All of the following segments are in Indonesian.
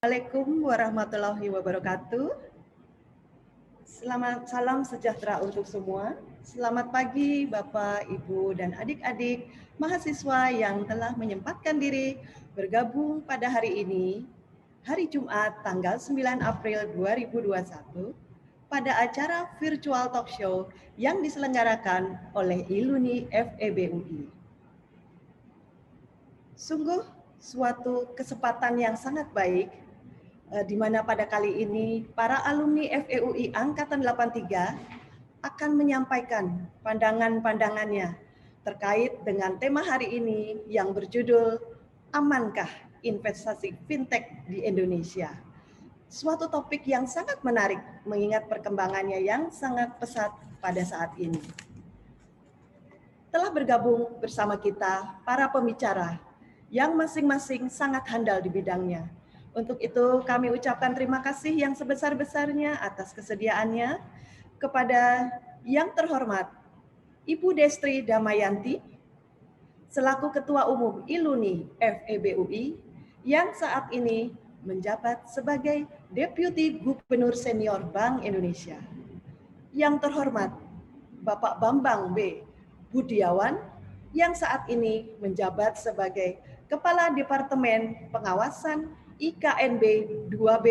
Assalamualaikum warahmatullahi wabarakatuh. Salam sejahtera untuk semua. Selamat pagi Bapak, Ibu, dan adik-adik mahasiswa yang telah menyempatkan diri bergabung pada hari ini, hari Jumat tanggal 9 April 2021, pada acara virtual talk show yang diselenggarakan oleh ILUNI FEB UI. Sungguh suatu kesempatan yang sangat baik di mana pada kali ini para alumni FEUI Angkatan 83 akan menyampaikan pandangan-pandangannya terkait dengan tema hari ini yang berjudul Amankah Investasi Fintech di Indonesia? Suatu topik yang sangat menarik mengingat perkembangannya yang sangat pesat pada saat ini. Telah bergabung bersama kita para pembicara yang masing-masing sangat handal di bidangnya. Untuk itu kami ucapkan terima kasih yang sebesar-besarnya atas kesediaannya kepada yang terhormat Ibu Destri Damayanti selaku Ketua Umum ILUNI FEB UI yang saat ini menjabat sebagai Deputi Gubernur Senior Bank Indonesia. Yang terhormat Bapak Bambang B. Budiawan yang saat ini menjabat sebagai Kepala Departemen Pengawasan IKNB 2B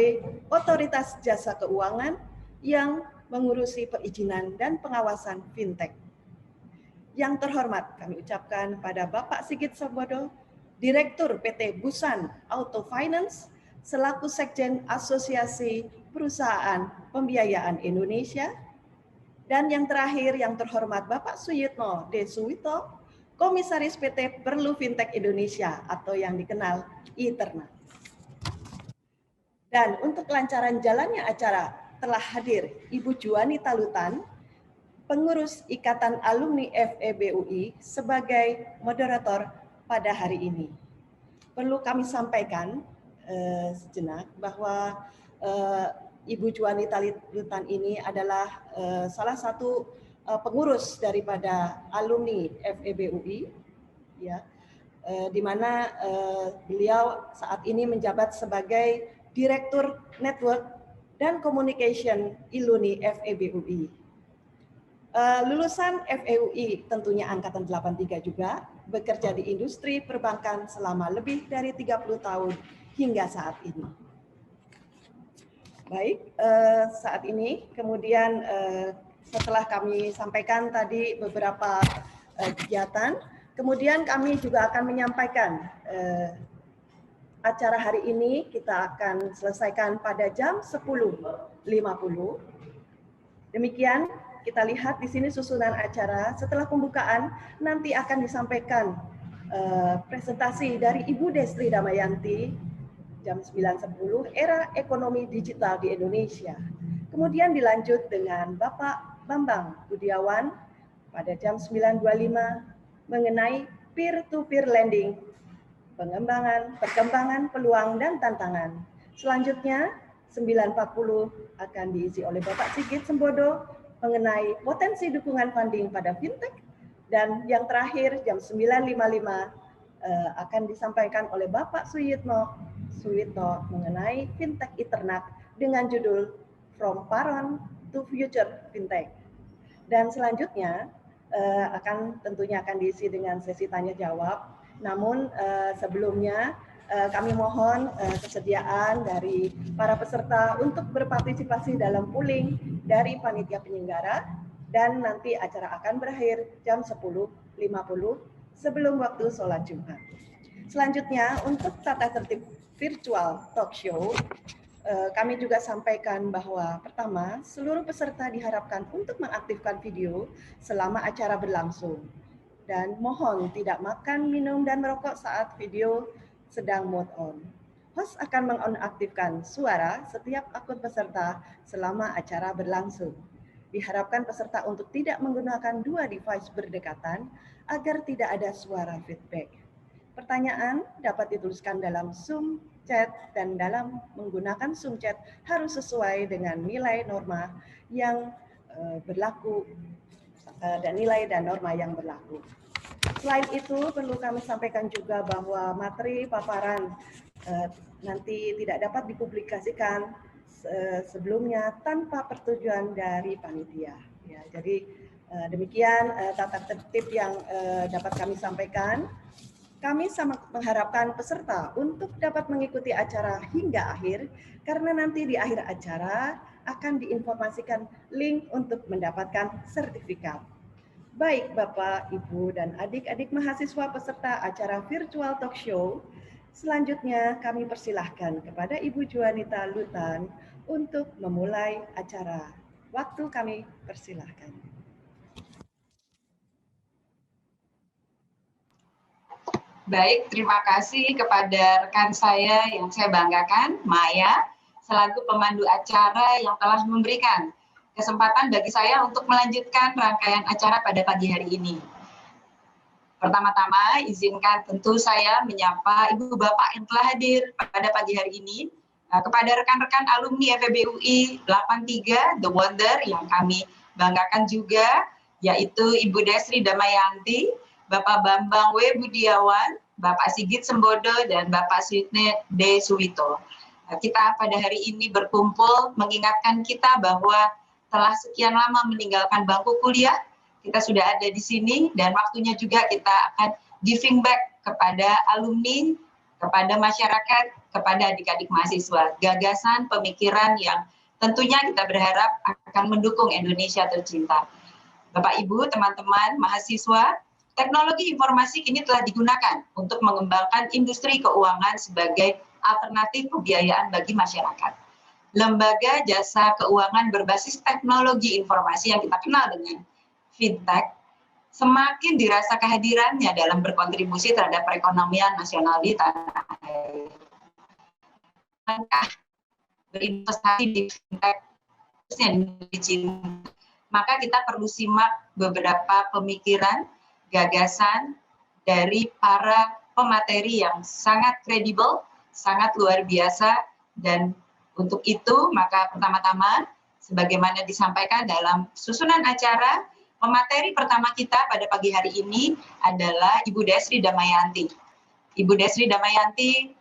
Otoritas Jasa Keuangan yang mengurusi perizinan dan pengawasan fintech. Yang terhormat kami ucapkan pada Bapak Sigit Sembodo, Direktur PT Busan Auto Finance, selaku Sekjen Asosiasi Perusahaan Pembiayaan Indonesia. Dan yang terakhir yang terhormat Bapak Suyitno D. Suwito, Komisaris PT Perlu Fintech Indonesia atau yang dikenal Iterna. Dan untuk kelancaran jalannya acara telah hadir Ibu Juwani Talutan, pengurus Ikatan Alumni FEB UI sebagai moderator pada hari ini. Perlu kami sampaikan sejenak bahwa Ibu Juwani Talutan ini adalah salah satu pengurus daripada alumni FEB UI, ya, di mana beliau saat ini menjabat sebagai Direktur Network dan Communication ILUNI FEB UI. Lulusan FEUI tentunya angkatan 83 juga, bekerja di industri perbankan selama lebih dari 30 tahun hingga saat ini. Baik, saat ini kemudian setelah kami sampaikan tadi beberapa kegiatan, kemudian kami juga akan menyampaikan acara hari ini kita akan selesaikan pada jam 10.50. Demikian kita lihat di sini susunan acara. Setelah pembukaan nanti akan disampaikan presentasi dari Ibu Destri Damayanti jam 9.10 era ekonomi digital di Indonesia. Kemudian dilanjut dengan Bapak Bambang Budiawan pada jam 9.25 mengenai peer-to-peer lending, perkembangan peluang dan tantangan. Selanjutnya 9.40 akan diisi oleh Bapak Sigit Sembodo mengenai potensi dukungan funding pada fintech, dan yang terakhir jam 9.55 akan disampaikan oleh Bapak Suwito mengenai fintech Iternak dengan judul From Paron to Future Fintech. Dan selanjutnya tentunya akan diisi dengan sesi tanya jawab. Namun sebelumnya kami mohon kesediaan dari para peserta untuk berpartisipasi dalam polling dari panitia penyelenggara, dan nanti acara akan berakhir jam 10.50 sebelum waktu sholat Jumat. Selanjutnya untuk tata tertib virtual talk show, kami juga sampaikan bahwa pertama, seluruh peserta diharapkan untuk mengaktifkan video selama acara berlangsung. Dan mohon tidak makan, minum, dan merokok saat video sedang mode on. Host akan menonaktifkan suara setiap akun peserta selama acara berlangsung. Diharapkan peserta untuk tidak menggunakan dua device berdekatan agar tidak ada suara feedback. Pertanyaan dapat dituliskan dalam Zoom chat, dan dalam menggunakan Zoom chat harus sesuai dengan nilai norma yang berlaku dan nilai dan norma yang berlaku. Selain itu, perlu kami sampaikan juga bahwa materi paparan nanti tidak dapat dipublikasikan sebelumnya tanpa persetujuan dari panitia. Ya, jadi demikian tata tertib yang dapat kami sampaikan. Kami sangat mengharapkan peserta untuk dapat mengikuti acara hingga akhir, karena nanti di akhir acara akan diinformasikan link untuk mendapatkan sertifikat. Baik Bapak, Ibu, dan adik-adik mahasiswa peserta acara virtual talk show, selanjutnya kami persilahkan kepada Ibu Juanita Lutan untuk memulai acara. Waktu kami persilahkan. Baik, terima kasih kepada rekan saya yang saya banggakan, Maya, selaku pemandu acara yang telah memberikan kesempatan bagi saya untuk melanjutkan rangkaian acara pada pagi hari ini. Pertama-tama, izinkan tentu saya menyapa Ibu Bapak yang telah hadir pada pagi hari ini, kepada rekan-rekan alumni FEB UI 83, The Wonder, yang kami banggakan juga, yaitu Ibu Desri Damayanti, Bapak Bambang W. Budiawan, Bapak Sigit Sembodo, dan Bapak Sweetney D. Suwito. Kita pada hari ini berkumpul mengingatkan kita bahwa telah sekian lama meninggalkan bangku kuliah, kita sudah ada di sini, dan waktunya juga kita akan giving back kepada alumni, kepada masyarakat, kepada adik-adik mahasiswa, gagasan, pemikiran yang tentunya kita berharap akan mendukung Indonesia tercinta. Bapak, Ibu, teman-teman, mahasiswa, teknologi informasi kini telah digunakan untuk mengembangkan industri keuangan sebagai alternatif pembiayaan bagi masyarakat. Lembaga jasa keuangan berbasis teknologi informasi yang kita kenal dengan fintech semakin dirasa kehadirannya dalam berkontribusi terhadap perekonomian nasional di tanah air. Langkah berinvestasi di fintech, khususnya di Cina, maka kita perlu simak beberapa pemikiran, gagasan dari para pemateri yang sangat kredibel, sangat luar biasa, dan untuk itu maka pertama-tama sebagaimana disampaikan dalam susunan acara, pemateri pertama kita pada pagi hari ini adalah Ibu Desri Damayanti. Ibu Desri Damayanti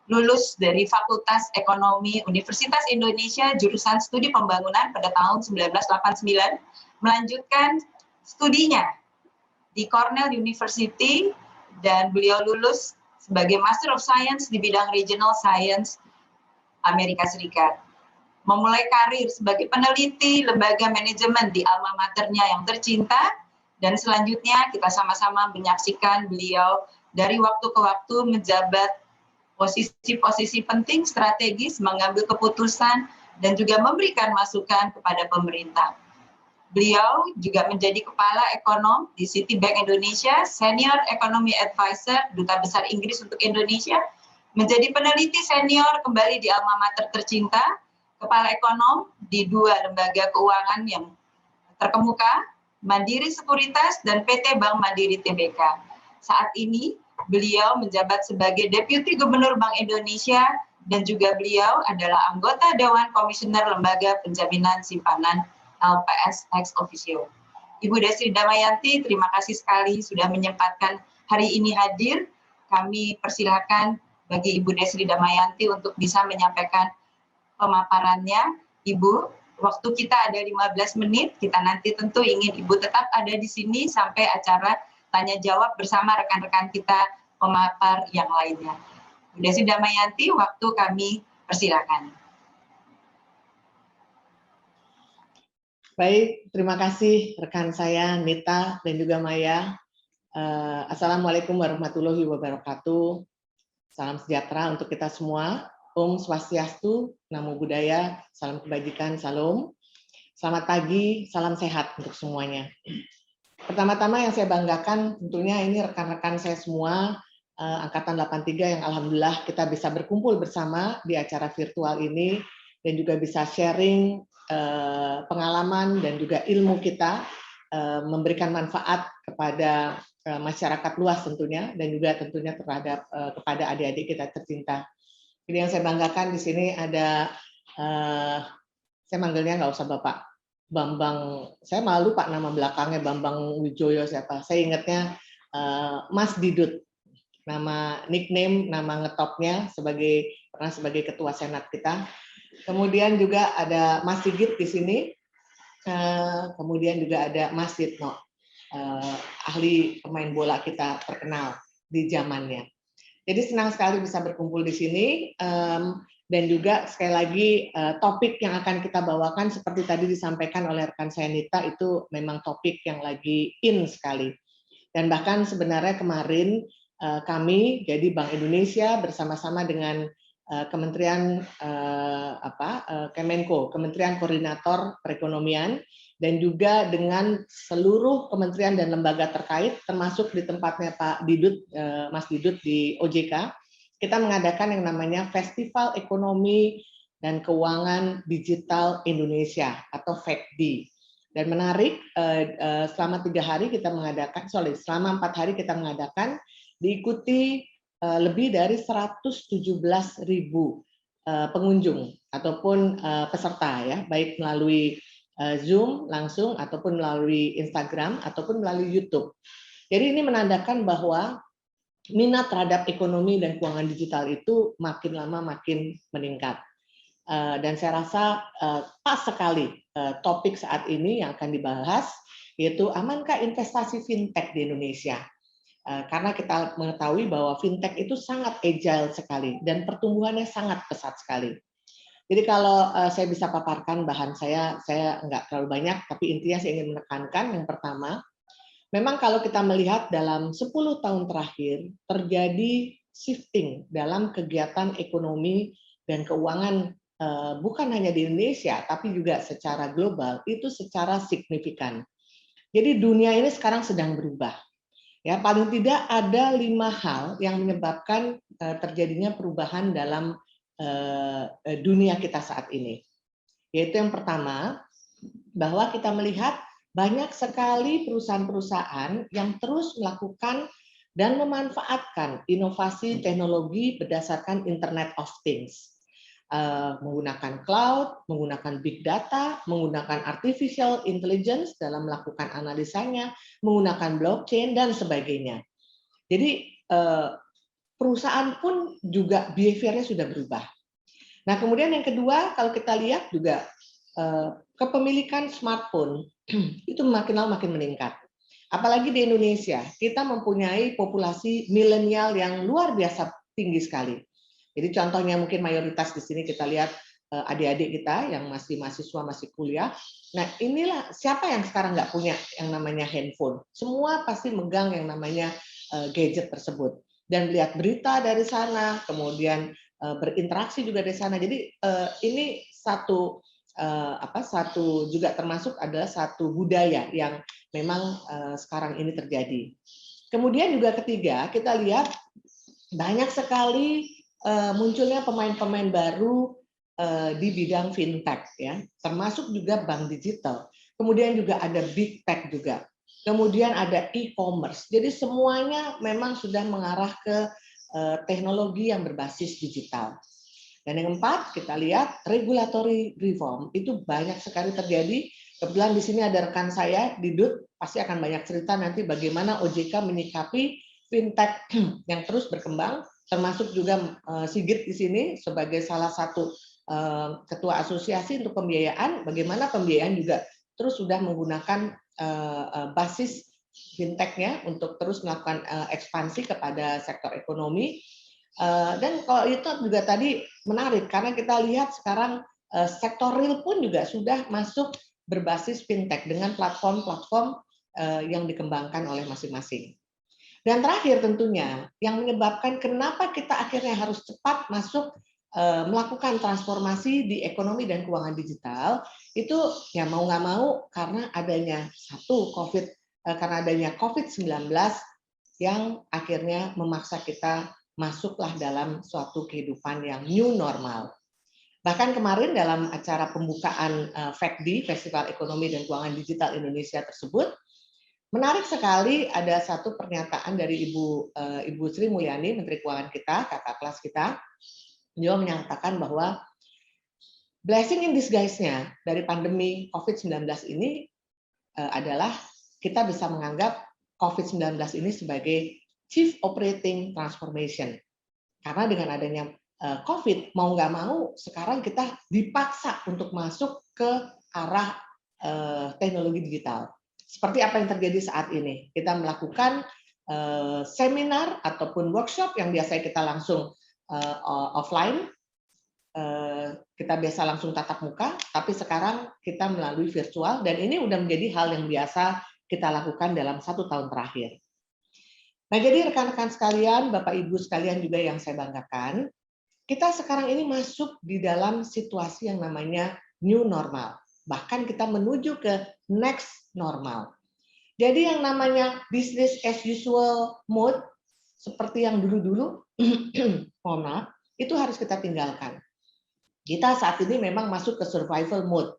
lulus dari Fakultas Ekonomi Universitas Indonesia jurusan Studi Pembangunan pada tahun 1989, melanjutkan studinya di Cornell University, dan beliau lulus sebagai Master of Science di bidang Regional Science Amerika Serikat. Memulai karir sebagai peneliti lembaga manajemen di alma maternya yang tercinta, dan selanjutnya kita sama-sama menyaksikan beliau dari waktu ke waktu menjabat posisi-posisi penting strategis, mengambil keputusan, dan juga memberikan masukan kepada pemerintah. Beliau juga menjadi Kepala Ekonom di Citibank Indonesia, Senior Economy Advisor, Duta Besar Inggris untuk Indonesia, menjadi peneliti senior kembali di alma mater tercinta, Kepala Ekonom di 2 lembaga keuangan yang terkemuka, Mandiri Sekuritas dan PT Bank Mandiri Tbk. Saat ini, beliau menjabat sebagai Deputi Gubernur Bank Indonesia, dan juga beliau adalah anggota Dewan Komisioner Lembaga Penjaminan Simpanan LPS ex officio. Ibu Desri Damayanti, terima kasih sekali sudah menyempatkan hari ini hadir. Kami persilakan bagi Ibu Desri Damayanti untuk bisa menyampaikan pemaparannya. Ibu, waktu kita ada 15 menit, kita nanti tentu ingin Ibu tetap ada di sini sampai acara tanya jawab bersama rekan-rekan kita pemapar yang lainnya. Ibu Desri Damayanti, waktu kami persilakan. Baik, terima kasih rekan saya Nita dan juga Maya. Assalamualaikum warahmatullahi wabarakatuh. Salam sejahtera untuk kita semua. Om Swastiastu, Namo Buddhaya, salam kebajikan, salam. Selamat pagi, salam sehat untuk semuanya. Pertama-tama yang saya banggakan tentunya ini rekan-rekan saya semua, Angkatan 83 yang alhamdulillah kita bisa berkumpul bersama di acara virtual ini dan juga bisa sharing pengalaman dan juga ilmu kita, memberikan manfaat kepada masyarakat luas tentunya, dan juga tentunya terhadap kepada adik-adik kita tercinta. Jadi yang saya banggakan di sini ada, saya manggilnya nggak usah Bapak Bambang, saya malu Pak nama belakangnya Bambang Wijoyo siapa, saya ingatnya Mas Didut, nama nickname, nama ngetopnya pernah sebagai ketua senat kita. Kemudian juga ada Mas Sigit di sini. Kemudian juga ada Mas Ditno, ahli pemain bola kita terkenal di zamannya. Jadi senang sekali bisa berkumpul di sini, dan juga sekali lagi topik yang akan kita bawakan seperti tadi disampaikan oleh rekan saya Nita, itu memang topik yang lagi in sekali. Dan bahkan sebenarnya kemarin kami, jadi Bank Indonesia bersama-sama dengan Kementerian Kemenko, Kementerian Koordinator Perekonomian, dan juga dengan seluruh kementerian dan lembaga terkait, termasuk di tempatnya Pak Didut, Mas Didut di OJK, kita mengadakan yang namanya Festival Ekonomi dan Keuangan Digital Indonesia atau FEKDI. Dan menarik, selama 4 hari kita mengadakan, diikuti lebih dari 117.000 pengunjung ataupun peserta, ya, baik melalui Zoom langsung ataupun melalui Instagram ataupun melalui YouTube. Jadi ini menandakan bahwa minat terhadap ekonomi dan keuangan digital itu makin lama makin meningkat. Dan saya rasa pas sekali topik saat ini yang akan dibahas, yaitu amankah investasi fintech di Indonesia? Karena kita mengetahui bahwa fintech itu sangat agile sekali dan pertumbuhannya sangat pesat sekali. Jadi kalau saya bisa paparkan bahan saya nggak terlalu banyak, tapi intinya saya ingin menekankan yang pertama, memang kalau kita melihat dalam 10 tahun terakhir terjadi shifting dalam kegiatan ekonomi dan keuangan, bukan hanya di Indonesia, tapi juga secara global, itu secara signifikan. Jadi dunia ini sekarang sedang berubah. Ya, paling tidak ada 5 hal yang menyebabkan terjadinya perubahan dalam dunia kita saat ini. Yaitu yang pertama, bahwa kita melihat banyak sekali perusahaan-perusahaan yang terus melakukan dan memanfaatkan inovasi teknologi berdasarkan Internet of Things. Menggunakan cloud, menggunakan big data, menggunakan artificial intelligence dalam melakukan analisanya, menggunakan blockchain, dan sebagainya. Jadi perusahaan pun juga behavior-nya sudah berubah. Nah, kemudian yang kedua, kalau kita lihat juga kepemilikan smartphone itu makin lama makin meningkat. Apalagi di Indonesia, kita mempunyai populasi milenial yang luar biasa tinggi sekali. Jadi contohnya mungkin mayoritas di sini kita lihat adik-adik kita yang masih mahasiswa, masih kuliah. Nah, inilah siapa yang sekarang nggak punya yang namanya handphone. Semua pasti megang yang namanya gadget tersebut. Dan lihat berita dari sana, kemudian berinteraksi juga dari sana. Jadi ini satu juga termasuk adalah satu budaya yang memang sekarang ini terjadi. Kemudian juga ketiga, kita lihat banyak sekali munculnya pemain-pemain baru di bidang fintech, ya, termasuk juga bank digital. Kemudian juga ada big tech juga. Kemudian ada e-commerce. Jadi semuanya memang sudah mengarah ke teknologi yang berbasis digital. Dan yang keempat, kita lihat regulatory reform itu banyak sekali terjadi. Kebetulan di sini ada rekan saya, Didut, pasti akan banyak cerita nanti bagaimana OJK menyikapi fintech yang terus berkembang, termasuk juga Sigit di sini sebagai salah satu ketua asosiasi untuk pembiayaan, bagaimana pembiayaan juga terus sudah menggunakan basis fintech-nya untuk terus melakukan ekspansi kepada sektor ekonomi. Dan kalau itu juga tadi menarik karena kita lihat sekarang sektor real pun juga sudah masuk berbasis fintech dengan platform-platform yang dikembangkan oleh masing-masing. Dan terakhir tentunya yang menyebabkan kenapa kita akhirnya harus cepat masuk melakukan transformasi di ekonomi dan keuangan digital itu ya mau nggak mau karena adanya COVID-19 yang akhirnya memaksa kita masuklah dalam suatu kehidupan yang new normal. Bahkan kemarin dalam acara pembukaan FEKDI, Festival Ekonomi dan Keuangan Digital Indonesia tersebut, menarik sekali ada satu pernyataan dari Ibu Sri Mulyani, Menteri Keuangan kita, kakak kelas kita, dia menyatakan bahwa blessing in disguise-nya dari pandemi COVID-19 ini adalah kita bisa menganggap COVID-19 ini sebagai Chief Operating Transformation. Karena dengan adanya COVID, mau nggak mau, sekarang kita dipaksa untuk masuk ke arah teknologi digital. Seperti apa yang terjadi saat ini. Kita melakukan seminar ataupun workshop yang biasanya kita langsung offline, kita biasa langsung tatap muka, tapi sekarang kita melalui virtual, dan ini udah menjadi hal yang biasa kita lakukan dalam 1 tahun terakhir. Nah, jadi rekan-rekan sekalian, Bapak Ibu sekalian juga yang saya banggakan, kita sekarang ini masuk di dalam situasi yang namanya new normal. Bahkan kita menuju ke next normal. Jadi yang namanya business as usual mode, seperti yang dulu-dulu, mohon maaf, itu harus kita tinggalkan. Kita saat ini memang masuk ke survival mode,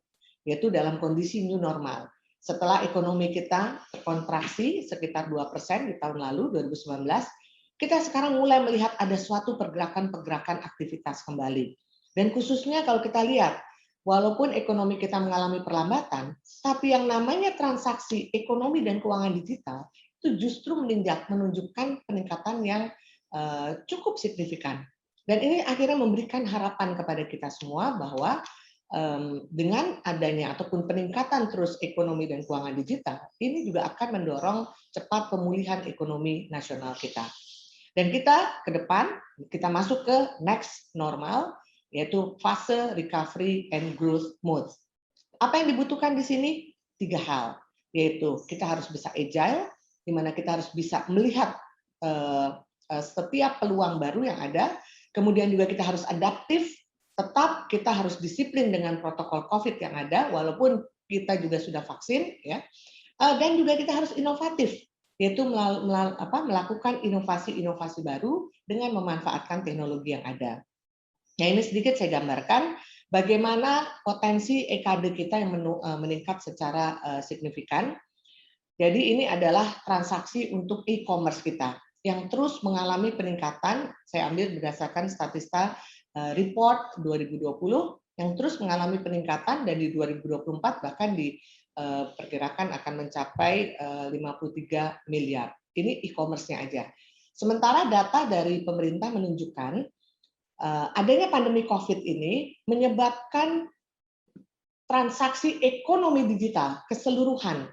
yaitu dalam kondisi new normal. Setelah ekonomi kita terkontraksi sekitar 2% di tahun lalu, 2019, kita sekarang mulai melihat ada suatu pergerakan-pergerakan aktivitas kembali. Dan khususnya kalau kita lihat, walaupun ekonomi kita mengalami perlambatan, tapi yang namanya transaksi ekonomi dan keuangan digital itu justru menunjukkan peningkatan yang cukup signifikan. Dan ini akhirnya memberikan harapan kepada kita semua bahwa dengan adanya ataupun peningkatan terus ekonomi dan keuangan digital, ini juga akan mendorong cepat pemulihan ekonomi nasional kita. Dan kita ke depan, kita masuk ke next normal, yaitu fase recovery and growth mode. Apa yang dibutuhkan di sini? 3 hal, yaitu kita harus bisa agile, di mana kita harus bisa melihat setiap peluang baru yang ada, kemudian juga kita harus adaptif, tetap kita harus disiplin dengan protokol COVID yang ada, walaupun kita juga sudah vaksin, ya. Dan juga kita harus inovatif, yaitu melakukan inovasi-inovasi baru dengan memanfaatkan teknologi yang ada. Nah, ini sedikit saya gambarkan bagaimana potensi EKD kita yang meningkat secara signifikan. Jadi ini adalah transaksi untuk e-commerce kita yang terus mengalami peningkatan. Saya ambil berdasarkan statista report 2020 yang terus mengalami peningkatan, dan di 2024 bahkan diperkirakan akan mencapai 53 miliar. Ini e-commerce-nya aja. Sementara data dari pemerintah menunjukkan adanya pandemi COVID ini menyebabkan transaksi ekonomi digital keseluruhan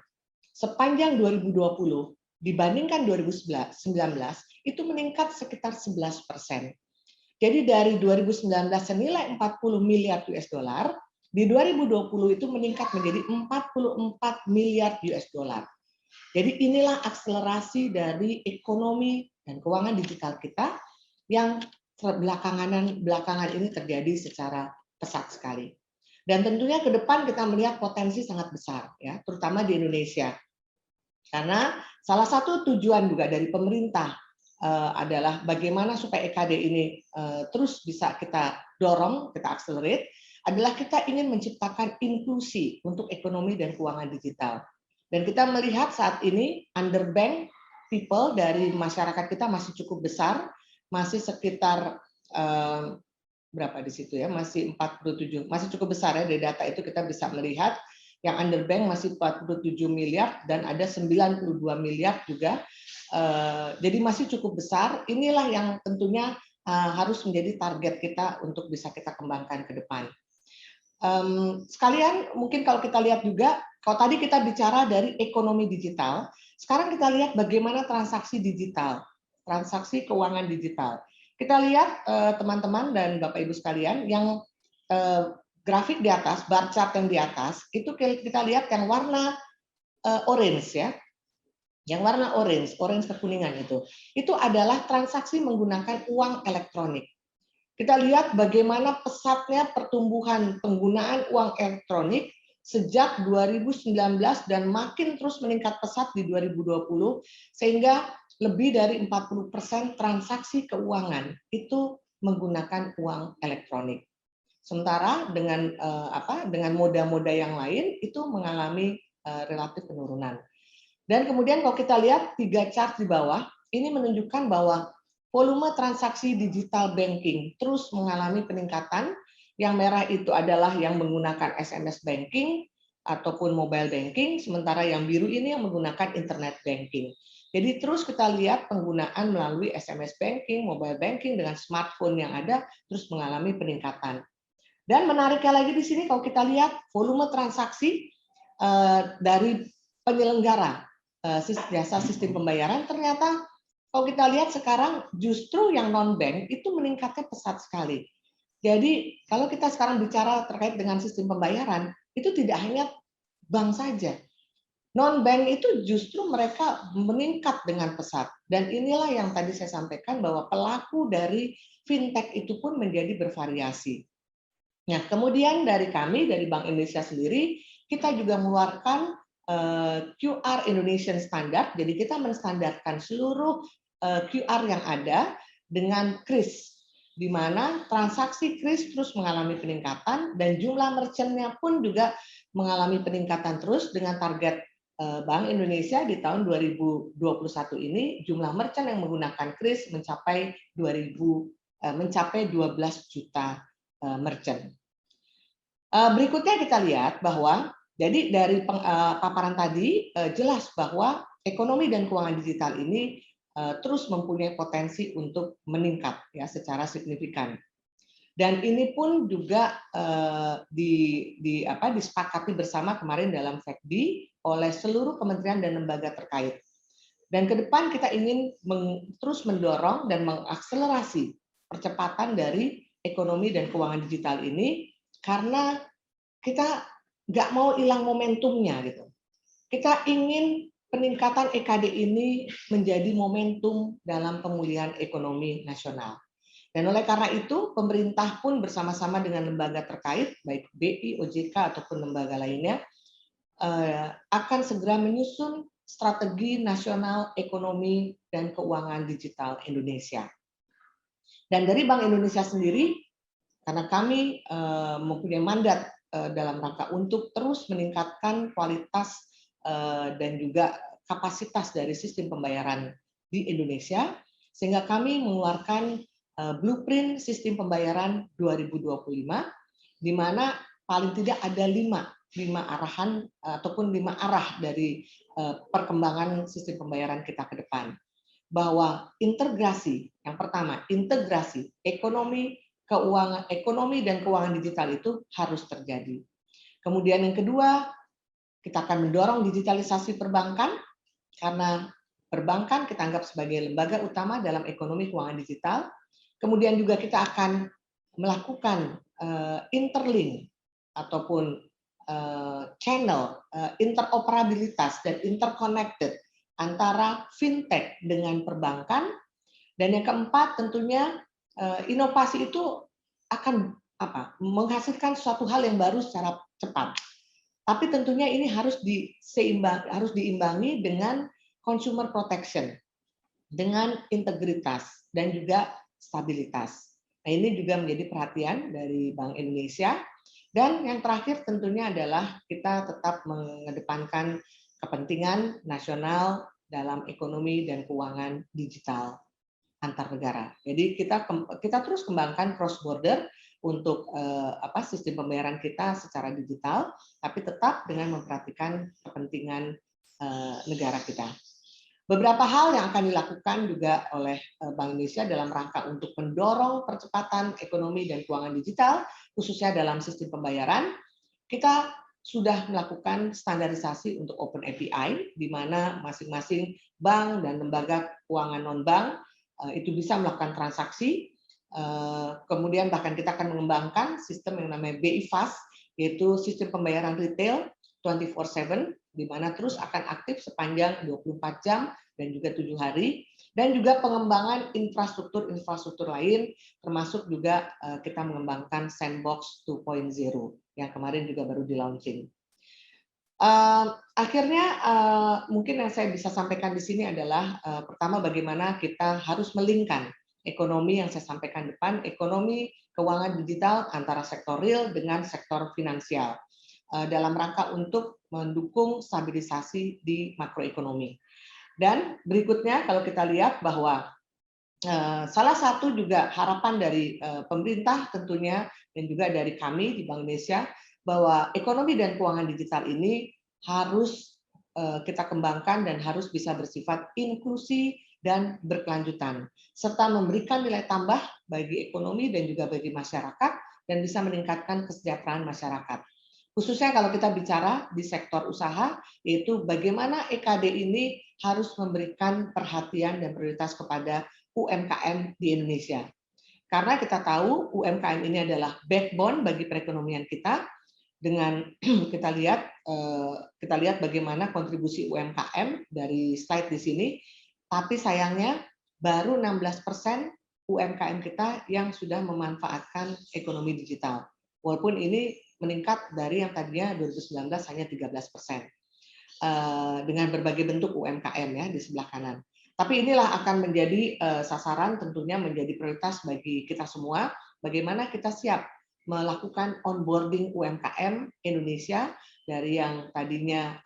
sepanjang 2020 dibandingkan 2019 itu meningkat sekitar 11%. Jadi dari 2019 senilai 40 miliar US dollar, di 2020 itu meningkat menjadi 44 miliar US dollar. Jadi inilah akselerasi dari ekonomi dan keuangan digital kita yang belakangan ini terjadi secara pesat sekali. Dan tentunya ke depan kita melihat potensi sangat besar, ya, terutama di Indonesia. Karena salah satu tujuan juga dari pemerintah adalah bagaimana supaya EKD ini terus bisa kita dorong, kita accelerate, adalah kita ingin menciptakan inklusi untuk ekonomi dan keuangan digital. Dan kita melihat saat ini underbank people dari masyarakat kita masih cukup besar, masih sekitar berapa di situ ya, masih 47, masih cukup besar ya, dari data itu kita bisa melihat yang underbank masih 47 miliar dan ada 92 miliar juga. Jadi masih cukup besar. Inilah yang tentunya harus menjadi target kita untuk bisa kita kembangkan ke depan. Sekalian mungkin kalau kita lihat juga, kalau tadi kita bicara dari ekonomi digital, sekarang kita lihat bagaimana transaksi digital, transaksi keuangan digital. Kita lihat teman-teman dan Bapak Ibu sekalian, yang grafik di atas, bar chart yang di atas, itu kita lihat yang warna orange ya. Yang warna orange kekuningan itu adalah transaksi menggunakan uang elektronik. Kita lihat bagaimana pesatnya pertumbuhan penggunaan uang elektronik sejak 2019 dan makin terus meningkat pesat di 2020, sehingga lebih dari 40% transaksi keuangan itu menggunakan uang elektronik. Sementara dengan moda-moda yang lain itu mengalami relatif penurunan. Dan kemudian kalau kita lihat 3 chart di bawah, ini menunjukkan bahwa volume transaksi digital banking terus mengalami peningkatan. Yang merah itu adalah yang menggunakan SMS banking ataupun mobile banking, sementara yang biru ini yang menggunakan internet banking. Jadi terus kita lihat penggunaan melalui SMS banking, mobile banking dengan smartphone yang ada terus mengalami peningkatan. Dan menariknya lagi di sini kalau kita lihat volume transaksi dari penyelenggara jasa sistem pembayaran, ternyata kalau kita lihat sekarang justru yang non-bank itu meningkatnya pesat sekali. Jadi kalau kita sekarang bicara terkait dengan sistem pembayaran, itu tidak hanya bank saja. Non-bank itu justru mereka meningkat dengan pesat. Dan inilah yang tadi saya sampaikan bahwa pelaku dari fintech itu pun menjadi bervariasi. Nah, kemudian dari kami, dari Bank Indonesia sendiri, kita juga mengeluarkan QR Indonesian Standard. Jadi kita menstandarkan seluruh QR yang ada dengan KRIS, di mana transaksi KRIS terus mengalami peningkatan dan jumlah merchant-nya pun juga mengalami peningkatan terus dengan target Bank Indonesia di tahun 2021 ini jumlah merchant yang menggunakan KRIS mencapai 12 juta merchant. Berikutnya kita lihat bahwa jadi dari paparan tadi jelas bahwa ekonomi dan keuangan digital ini terus mempunyai potensi untuk meningkat ya secara signifikan. Dan ini pun juga disepakati bersama kemarin dalam FECDI oleh seluruh kementerian dan lembaga terkait. Dan ke depan kita ingin terus mendorong dan mengakselerasi percepatan dari ekonomi dan keuangan digital ini karena kita nggak mau hilang momentumnya gitu. Kita ingin peningkatan EKD ini menjadi momentum dalam pemulihan ekonomi nasional. Dan oleh karena itu, pemerintah pun bersama-sama dengan lembaga terkait, baik BI, OJK, ataupun lembaga lainnya, akan segera menyusun strategi nasional ekonomi dan keuangan digital Indonesia. Dan dari Bank Indonesia sendiri, karena kami mempunyai mandat dalam rangka untuk terus meningkatkan kualitas dan juga kapasitas dari sistem pembayaran di Indonesia, sehingga kami mengeluarkan Blueprint Sistem Pembayaran 2025, di mana paling tidak ada 5 arahan ataupun 5 arah dari perkembangan sistem pembayaran kita ke depan. Bahwa integrasi, yang pertama, integrasi ekonomi dan keuangan digital itu harus terjadi. Kemudian yang kedua, kita akan mendorong digitalisasi perbankan, karena perbankan kita anggap sebagai lembaga utama dalam ekonomi keuangan digital. Kemudian juga kita akan melakukan interlink ataupun channel interoperabilitas dan interconnected antara fintech dengan perbankan. Dan yang keempat tentunya inovasi itu akan menghasilkan suatu hal yang baru secara cepat. Tapi tentunya ini harus diimbangi dengan consumer protection, dengan integritas dan juga stabilitas. Nah, ini juga menjadi perhatian dari Bank Indonesia. Dan yang terakhir tentunya adalah kita tetap mengedepankan kepentingan nasional dalam ekonomi dan keuangan digital antar negara. Jadi kita terus kembangkan cross border untuk sistem pembayaran kita secara digital, tapi tetap dengan memperhatikan kepentingan negara kita. Beberapa hal yang akan dilakukan juga oleh Bank Indonesia dalam rangka untuk mendorong percepatan ekonomi dan keuangan digital, khususnya dalam sistem pembayaran. Kita sudah melakukan standarisasi untuk Open API, di mana masing-masing bank dan lembaga keuangan non-bank itu bisa melakukan transaksi. Kemudian bahkan kita akan mengembangkan sistem yang namanya BI Fast, yaitu sistem pembayaran retail 24/7, di mana terus akan aktif sepanjang 24 jam dan juga 7 hari, dan juga pengembangan infrastruktur lain, termasuk juga kita mengembangkan Sandbox 2.0 yang kemarin juga baru di-launching. Akhirnya mungkin yang saya bisa sampaikan di sini adalah pertama bagaimana kita harus melingkan ekonomi yang saya sampaikan depan, ekonomi keuangan digital antara sektor real dengan sektor finansial dalam rangka untuk mendukung stabilisasi di makroekonomi. Dan berikutnya kalau kita lihat bahwa salah satu juga harapan dari pemerintah tentunya dan juga dari kami di Bank Indonesia bahwa ekonomi dan keuangan digital ini harus kita kembangkan dan harus bisa bersifat inklusi dan berkelanjutan, serta memberikan nilai tambah bagi ekonomi dan juga bagi masyarakat, dan bisa meningkatkan kesejahteraan masyarakat. Khususnya kalau kita bicara di sektor usaha, yaitu bagaimana EKD ini harus memberikan perhatian dan prioritas kepada UMKM di Indonesia. Karena kita tahu UMKM ini adalah backbone bagi perekonomian kita. Dengan kita lihat bagaimana kontribusi UMKM dari slide di sini, tapi sayangnya baru 16% UMKM kita yang sudah memanfaatkan ekonomi digital. Walaupun ini meningkat dari yang tadinya 2019 hanya 13%. Dengan berbagai bentuk UMKM ya di sebelah kanan. Tapi inilah akan menjadi sasaran, tentunya menjadi prioritas bagi kita semua, bagaimana kita siap melakukan onboarding UMKM Indonesia dari yang tadinya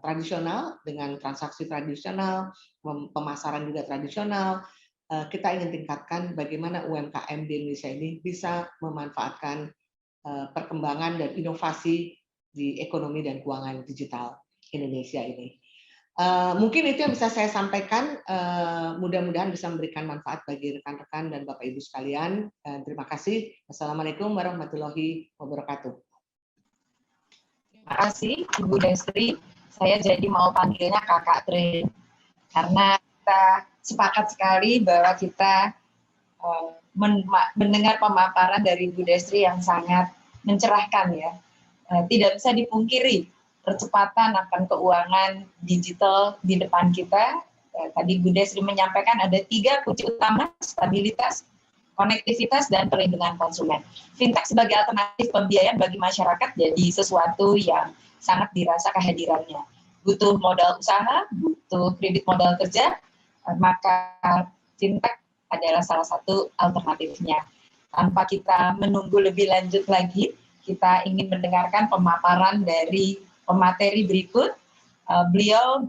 tradisional dengan transaksi tradisional, pemasaran juga tradisional. Kita ingin tingkatkan bagaimana UMKM di Indonesia ini bisa memanfaatkan perkembangan dan inovasi di ekonomi dan keuangan digital Indonesia ini. Mungkin itu yang bisa saya sampaikan. Mudah-mudahan bisa memberikan manfaat bagi rekan-rekan dan Bapak Ibu sekalian. Terima kasih. Assalamualaikum warahmatullahi wabarakatuh. Terima kasih Ibu Destri. Saya jadi mau panggilnya Kakak Trin karena kita sepakat sekali bahwa kita mendengar pemaparan dari Ibu Destri yang sangat mencerahkan ya. Tidak bisa dipungkiri percepatan akan keuangan digital di depan kita. Tadi Bu Destri menyampaikan ada 3 kunci utama: stabilitas, konektivitas, dan perlindungan konsumen. Fintech sebagai alternatif pembiayaan bagi masyarakat jadi sesuatu yang sangat dirasa kehadirannya. Butuh modal usaha, butuh kredit modal kerja, maka fintech adalah salah satu alternatifnya. Tanpa kita menunggu lebih lanjut lagi, kita ingin mendengarkan pemaparan dari pemateri berikut. Beliau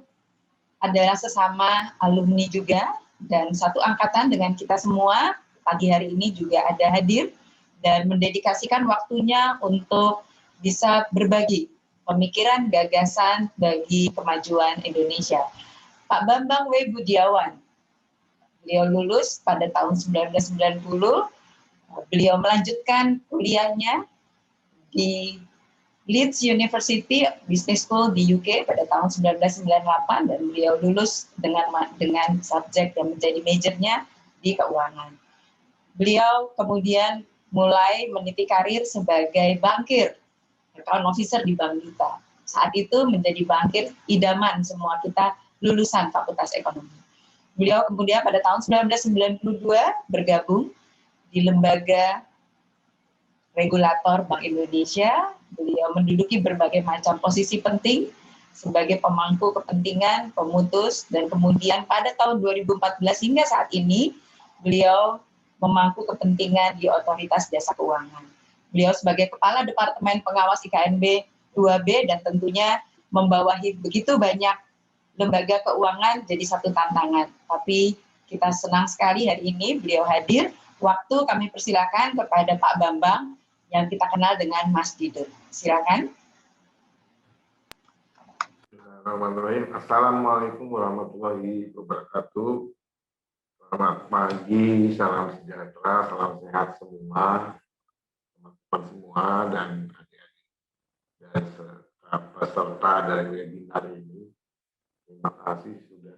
adalah sesama alumni juga dan satu angkatan dengan kita semua. Pagi hari ini juga ada hadir dan mendedikasikan waktunya untuk bisa berbagi pemikiran, gagasan bagi kemajuan Indonesia. Pak Bambang W. Budiawan, beliau lulus pada tahun 1990, beliau melanjutkan kuliahnya di Leeds University Business School di UK pada tahun 1998 dan beliau lulus dengan subjek yang menjadi majornya di keuangan. Beliau kemudian mulai meniti karir sebagai bankir, account officer di Bank Dita. Saat itu menjadi bankir idaman semua kita lulusan Fakultas Ekonomi. Beliau kemudian pada tahun 1992 bergabung di lembaga regulator Bank Indonesia. Beliau menduduki berbagai macam posisi penting sebagai pemangku kepentingan, pemutus, dan kemudian pada tahun 2014 hingga saat ini beliau memangku kepentingan di Otoritas Jasa Keuangan. Beliau sebagai Kepala Departemen Pengawas IKNB 2B dan tentunya membawahi begitu banyak lembaga keuangan jadi satu tantangan. Tapi kita senang sekali hari ini beliau hadir. Waktu kami persilakan kepada Pak Bambang yang kita kenal dengan Mas Didut. Silakan. Bismillahirrahmanirrahim. Assalamualaikum warahmatullahi wabarakatuh. Selamat pagi, salam sejahtera, salam sehat semua, teman-teman semua dan adik-adik dan peserta dari webinar ini. Terima kasih sudah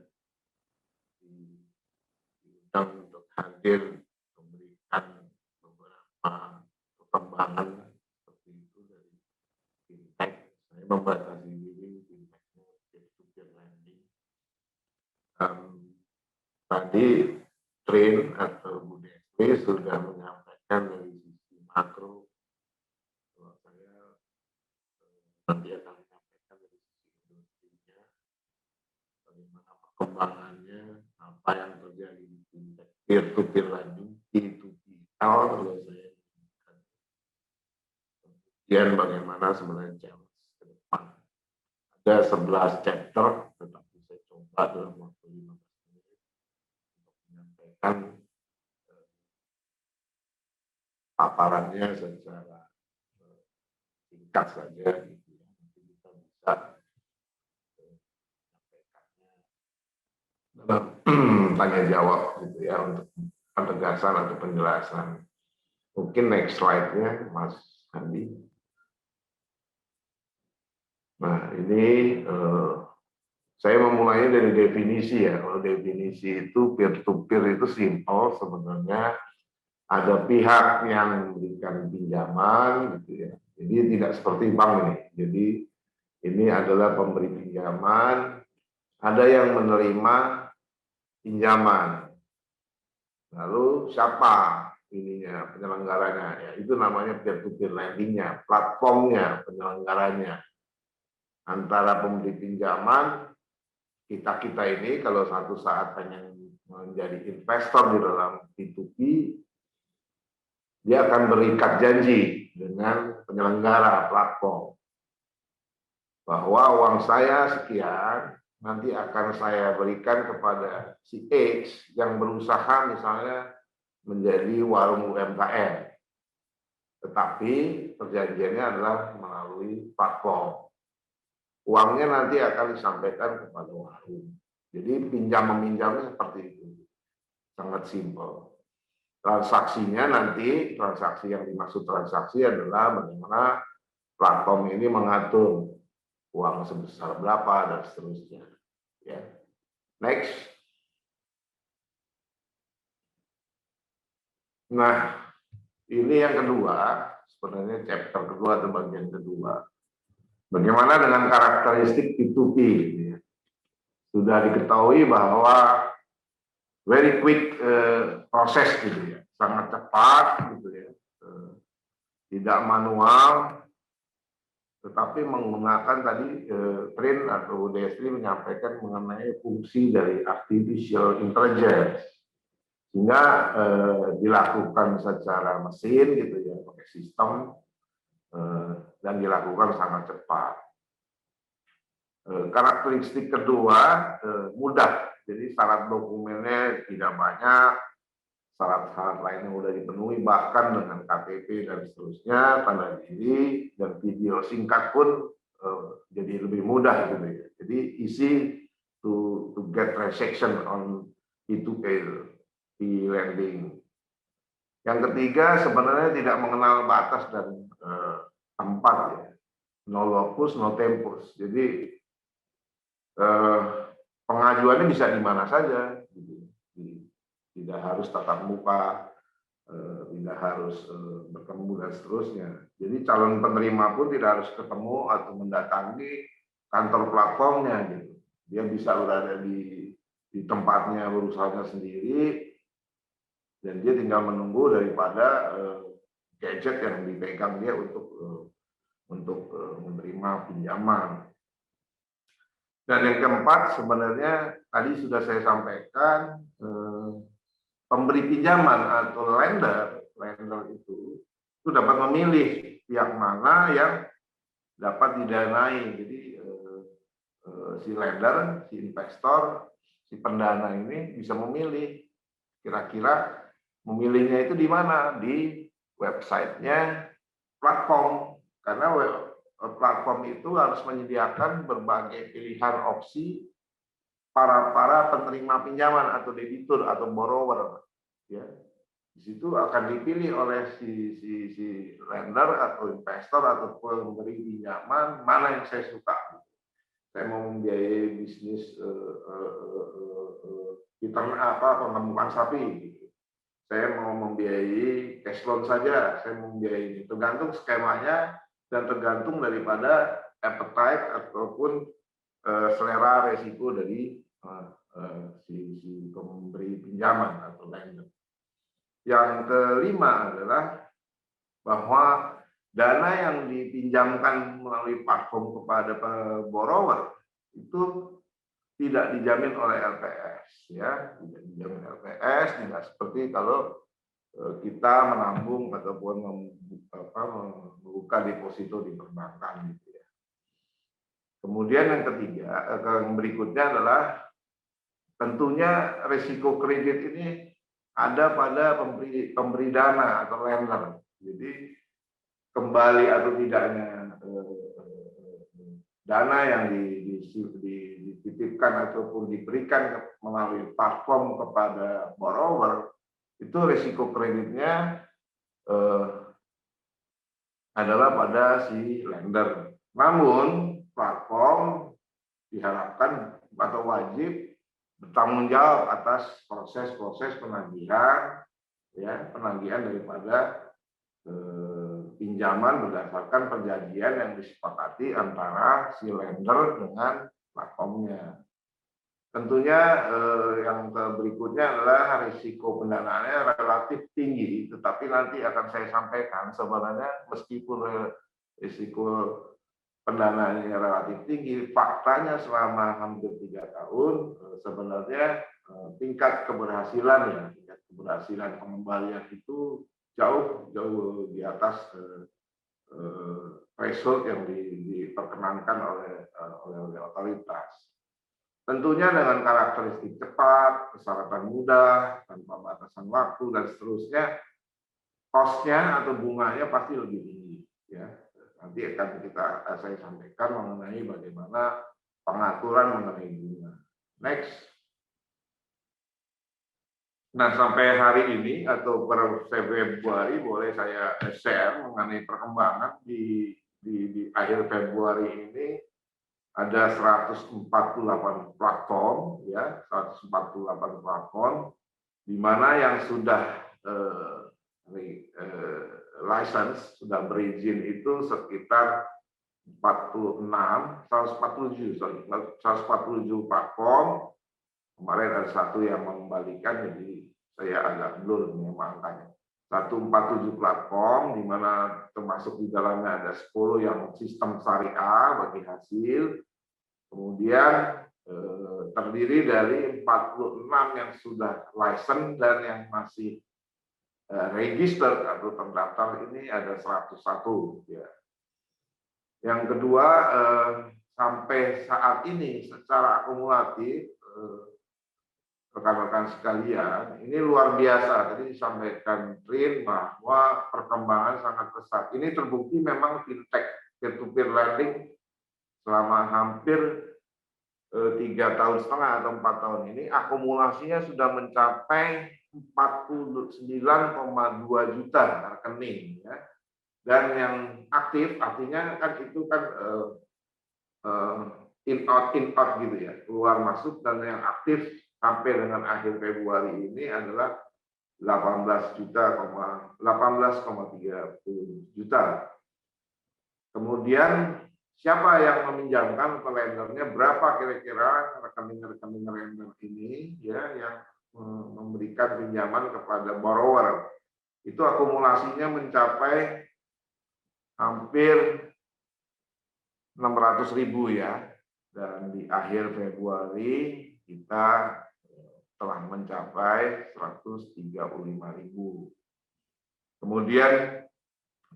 diundang untuk hadir memberikan beberapa perkembangan seperti itu dari fintech. Saya membatasi diri fintechnya peer-to-peer lending. Tadi Trin atau Bu Destri sudah menyampaikan dari sisi makro. Kalau saya nanti akan menyampaikan dari sisi industrinya, bagaimana perkembangannya, apa yang terjadi di fintech peer-to-peer lending, P2P, kalau saya inginkan. Kemudian bagaimana sebenarnya challenge ke depan. Ada 11 chapter, tetapi saya coba dalam waktu 15 menit untuk menyampaikan paparannya secara singkat saja gitu ya. Nanti kita bisa tanya jawab gitu ya untuk penegasan atau penjelasan. Mungkin next slide-nya Mas Andi. Nah, ini saya memulainya dari definisi ya. Kalau definisi itu peer-to-peer itu simple sebenarnya. Ada pihak yang memberikan pinjaman gitu ya. Jadi tidak seperti bank ini. Jadi ini adalah pemberi pinjaman, ada yang menerima pinjaman. Lalu siapa ininya penyelenggaranya? Ya, itu namanya peer-to-peer lendingnya, platformnya, penyelenggaranya. Antara pemberi pinjaman, kita ini kalau satu saat pengen menjadi investor di dalam P2P, dia akan berikat janji dengan penyelenggara platform bahwa uang saya sekian nanti akan saya berikan kepada si X yang berusaha misalnya menjadi warung UMKM. Tetapi perjanjiannya adalah melalui platform. Uangnya nanti akan disampaikan kepada warung. Jadi pinjam-meminjamnya seperti itu. Sangat simpel. Transaksinya nanti, transaksi yang dimaksud transaksi adalah bagaimana platform ini mengatur uang sebesar berapa dan seterusnya. Ya. Next. Nah, ini yang kedua, sebenarnya chapter kedua atau bagian kedua. Bagaimana dengan karakteristik P2P? Ya. Sudah diketahui bahwa very quick proses gitu ya, sangat cepat gitu ya, tidak manual, tetapi menggunakan tadi Trin atau Desri menyampaikan mengenai fungsi dari artificial intelligence, sehingga dilakukan secara mesin gitu ya, pakai sistem dan dilakukan sangat cepat. Karakteristik kedua mudah. Jadi syarat dokumennya tidak banyak, syarat-syarat lainnya sudah dipenuhi, bahkan dengan KTP dan seterusnya, tanda diri, dan video singkat pun jadi lebih mudah gitu ya. Jadi easy to get transaction on P2P lending. Yang ketiga sebenarnya tidak mengenal batas dan tempat ya, no locus, no tempus. Jadi pengajuannya bisa di mana saja, gitu. Tidak harus tatap muka, tidak harus bertemu dan seterusnya. Jadi calon penerima pun tidak harus ketemu atau mendatangi kantor platformnya, gitu. Dia bisa berada di tempatnya berusahanya sendiri, dan dia tinggal menunggu daripada gadget yang dipegang dia untuk menerima pinjaman. Dan yang keempat sebenarnya tadi sudah saya sampaikan, pemberi pinjaman atau lender itu dapat memilih pihak mana yang dapat didanai. Jadi si lender, si investor, si pendana ini bisa memilih kira-kira memilihnya itu di mana, di websitenya platform, karena platform itu harus menyediakan berbagai pilihan opsi para penerima pinjaman atau debitur atau borrower, ya. Di situ akan dipilih oleh si lender atau investor atau pemberi pinjaman mana yang saya suka. Saya mau membiayai bisnis pengemukan sapi, gitu. Saya mau membiayai cash loan saja, saya mau membiayai, tergantung skemanya dan tergantung daripada appetite ataupun selera resiko dari si pemberi pinjaman atau lender. Yang kelima adalah bahwa dana yang dipinjamkan melalui platform kepada borrower itu tidak dijamin oleh LPS, ya, tidak dijamin LPS, tidak seperti kalau kita menabung ataupun membuka deposito di perbankan, gitu ya. Kemudian yang ketiga, yang berikutnya adalah tentunya risiko kredit ini ada pada pemberi dana atau lender. Jadi kembali atau tidaknya dana yang dititipkan ataupun diberikan melalui platform kepada borrower, itu risiko kreditnya adalah pada si lender. Namun platform diharapkan atau wajib bertanggung jawab atas proses-proses penagihan, ya, penagihan daripada pinjaman berdasarkan perjanjian yang disepakati antara si lender dengan platformnya. Tentunya yang berikutnya adalah risiko pendanaannya relatif tinggi, tetapi nanti akan saya sampaikan sebenarnya meskipun risiko pendanaannya relatif tinggi, faktanya selama hampir 3 tahun sebenarnya tingkat keberhasilan pengembalian itu jauh di atas threshold yang diperkenankan oleh otoritas. Tentunya dengan karakteristik cepat, persyaratan mudah, tanpa batasan waktu dan seterusnya, cost-nya atau bunganya pasti lebih tinggi. Ya, nanti akan saya sampaikan mengenai bagaimana pengaturan mengenai bunga. Next. Nah, sampai hari ini atau per Februari boleh saya share mengenai perkembangan di akhir Februari ini. Ada 148 platform, ya, 148 platform, di mana yang sudah license, sudah berizin itu sekitar 147 platform. Kemarin ada satu yang mengembalikan, jadi saya agak blur memang angkanya. 147 platform, di mana termasuk di dalamnya ada 10 yang sistem syariah bagi hasil. Kemudian terdiri dari 46 yang sudah license dan yang masih register atau terdaftar ini ada 101. Ya. Yang kedua, sampai saat ini secara akumulatif, rekan-rekan sekalian, ini luar biasa. Tadi disampaikan Trin bahwa perkembangan sangat pesat. Ini terbukti memang fintech peer-to-peer lending selama hampir 3,5 tahun atau 4 tahun ini akumulasinya sudah mencapai 49,2 juta rekening, ya. Dan yang aktif artinya kan itu kan in out gitu ya, keluar masuk, dan yang aktif sampai dengan akhir Februari ini adalah 18,30 juta. Kemudian siapa yang meminjamkan atau lendernya, berapa kira-kira rekening-rekening lender ini, ya, yang memberikan pinjaman kepada borrower. Itu akumulasinya mencapai hampir 600.000, ya. Dan di akhir Februari kita telah mencapai 135.000. Kemudian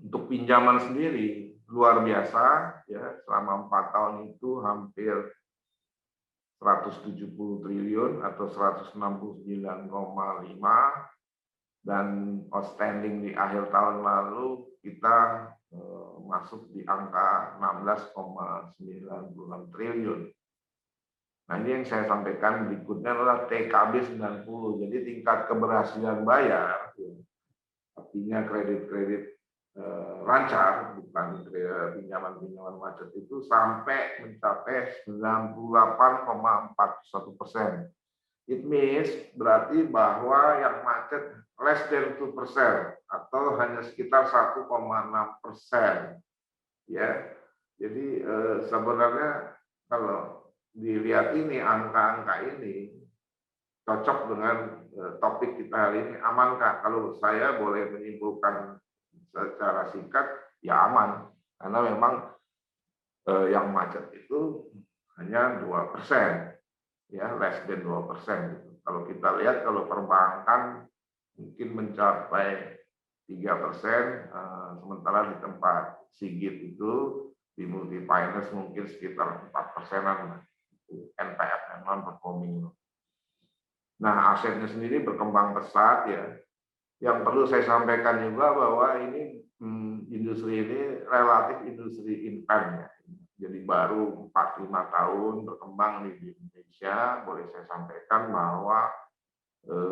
untuk pinjaman sendiri luar biasa, ya, selama 4 tahun itu hampir 170 triliun atau 169,5, dan outstanding di akhir tahun lalu kita masuk di angka 16,96 triliun. Nah, ini yang saya sampaikan berikutnya adalah TKB 90. Jadi tingkat keberhasilan bayar, artinya kredit-kredit lancar, bukan pinjaman-pinjaman macet, itu sampai mencapai 98,41%. It means berarti bahwa yang macet less than 2% atau hanya sekitar 1,6%. Ya, jadi sebenarnya kalau dilihat ini angka-angka ini cocok dengan topik kita hari ini, amankah? Kalau saya boleh menyimpulkan secara singkat, ya aman, karena memang yang macet itu hanya 2%, ya, less than 2%. Gitu. Kalau kita lihat, kalau perbankan mungkin mencapai 3%, sementara di tempat Sigit itu di multi finance mungkin sekitar 4%-an, NPF, non performing. Nah, asetnya sendiri berkembang pesat, ya. Yang perlu saya sampaikan juga bahwa ini industri ini relatif industri intent, ya. jadi baru 4-5 tahun berkembang di Indonesia, boleh saya sampaikan bahwa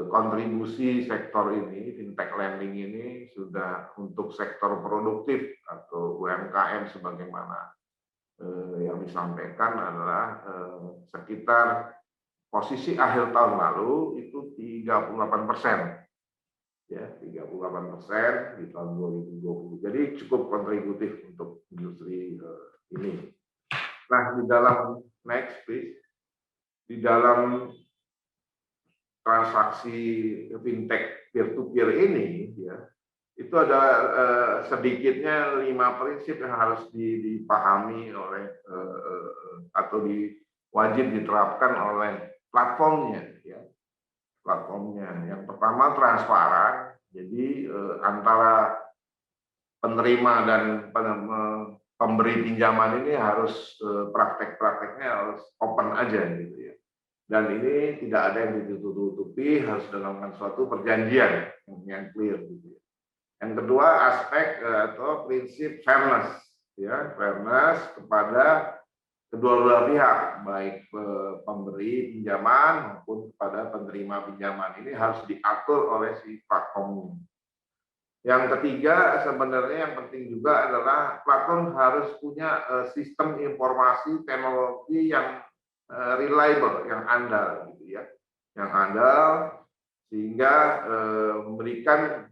kontribusi sektor ini, fintech lending ini sudah untuk sektor produktif atau UMKM sebagaimana yang disampaikan adalah sekitar posisi akhir tahun lalu itu 38%. Ya, 38% di tahun 2020. Jadi cukup kontributif untuk industri ini. Nah, di dalam next please, di dalam transaksi fintech peer-to-peer ini, ya, itu ada sedikitnya 5 prinsip yang harus dipahami oleh atau wajib diterapkan oleh platformnya, ya. Platformnya. Yang pertama transparan, jadi antara penerima dan pemberi pinjaman ini harus praktek-prakteknya harus open aja gitu ya. Dan ini tidak ada yang ditutup-tutupi, harus dalam suatu perjanjian yang clear gitu ya. Yang kedua aspek atau prinsip fairness, ya, fairness kepada kedua belah pihak, baik pemberi pinjaman maupun kepada penerima pinjaman. Ini harus diatur oleh si platform. Yang ketiga sebenarnya yang penting juga adalah platform harus punya sistem informasi teknologi yang reliable, yang andal, gitu ya, yang andal sehingga memberikan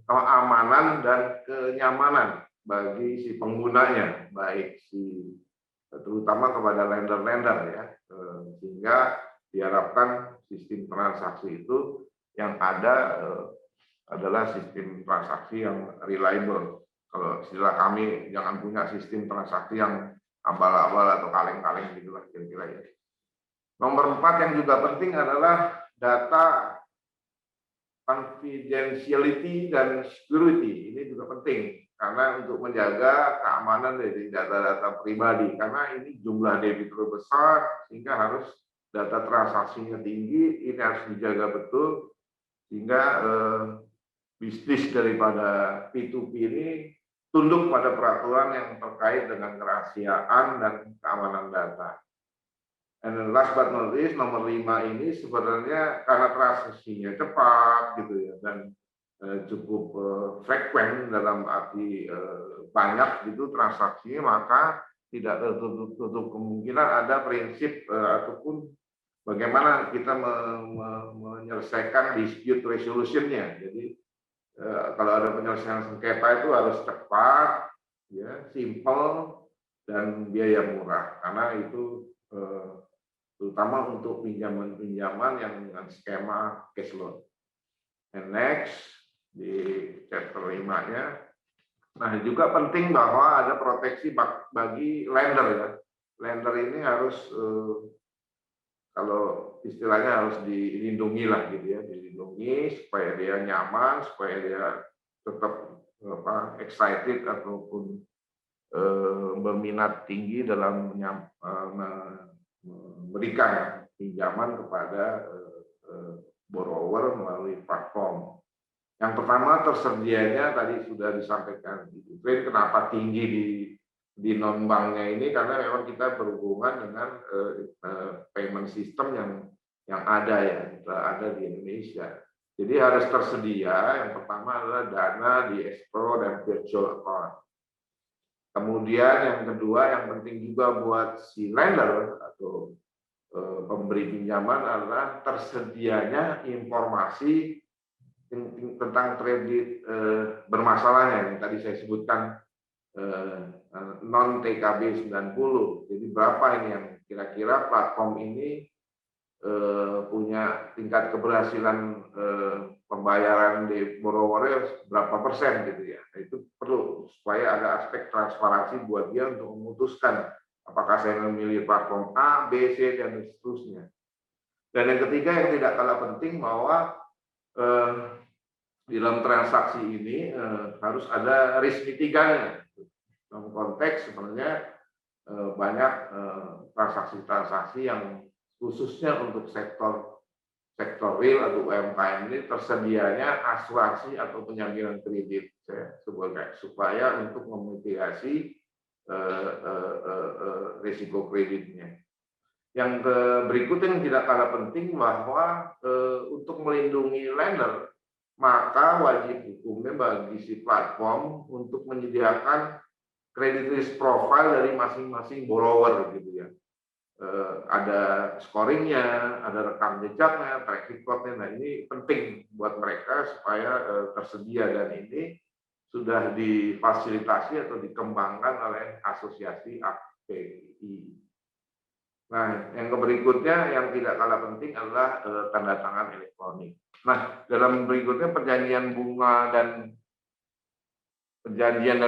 keamanan dan kenyamanan bagi si penggunanya, baik si terutama kepada lender-lender ya, sehingga diharapkan sistem transaksi itu yang ada adalah sistem transaksi yang reliable. Kalau istilah kami jangan punya sistem transaksi yang abal-abal atau kaleng-kaleng gitulah kira-kira ya. Nomor 4 yang juga penting adalah data confidentiality dan security. Ini juga penting karena untuk menjaga keamanan dari data-data pribadi, karena ini jumlah debitur besar sehingga harus data transaksinya tinggi, ini harus dijaga betul sehingga bisnis daripada P2P ini tunduk pada peraturan yang terkait dengan kerahasiaan dan keamanan data. And then last but not least, nomor 5 ini sebenarnya karena transaksinya cepat gitu ya, dan cukup frekuen dalam arti banyak gitu transaksinya, maka tidak tertutup kemungkinan ada prinsip ataupun bagaimana kita menyelesaikan dispute resolution-nya. Jadi kalau ada penyelesaian sengketa itu harus cepat, ya, simple dan biaya murah, karena itu terutama untuk pinjaman-pinjaman yang dengan skema cash loan. And next, di chapter 5-nya, nah juga penting bahwa ada proteksi bagi lender ya. Lender ini harus, kalau istilahnya harus dilindungi lah gitu ya, dilindungi supaya dia nyaman, supaya dia tetap excited ataupun berminat tinggi dalam memberikan pinjaman kepada borrower melalui platform. Yang pertama tersedianya tadi sudah disampaikan Ibu Trin, kenapa tinggi di non banknya ini karena memang kita berhubungan dengan payment system yang ada ya, ada di Indonesia. Jadi harus tersedia. Yang pertama adalah dana di escrow dan virtual account. Kemudian yang kedua yang penting juga buat si lender atau pemberi pinjaman adalah tersedianya informasi tentang kredit bermasalahnya yang tadi saya sebutkan non TKB 90. Jadi berapa ini yang kira-kira platform ini punya tingkat keberhasilan pembayaran di borrower berapa persen gitu ya. Itu perlu supaya ada aspek transparansi buat dia untuk memutuskan apakah saya memilih platform A, B, C dan seterusnya. Dan yang ketiga yang tidak kalah penting bahwa di dalam transaksi ini harus ada risk mitigannya. Dalam konteks sebenarnya banyak transaksi-transaksi yang khususnya untuk sektor real atau UMKM ini tersedianya asuransi atau penjaminan kredit supaya untuk memitigasi risiko kreditnya. Yang berikutnya yang tidak kalah penting bahwa untuk melindungi lender, maka wajib hukumnya bagi si platform untuk menyediakan credit risk profile dari masing-masing borrower gitu ya. Ada scoringnya, ada rekam jejaknya, track recordnya. Nah ini penting buat mereka supaya tersedia, dan ini sudah difasilitasi atau dikembangkan oleh asosiasi API. Nah, yang berikutnya yang tidak kalah penting adalah tanda tangan elektronik. Nah, dalam berikutnya perjanjian dan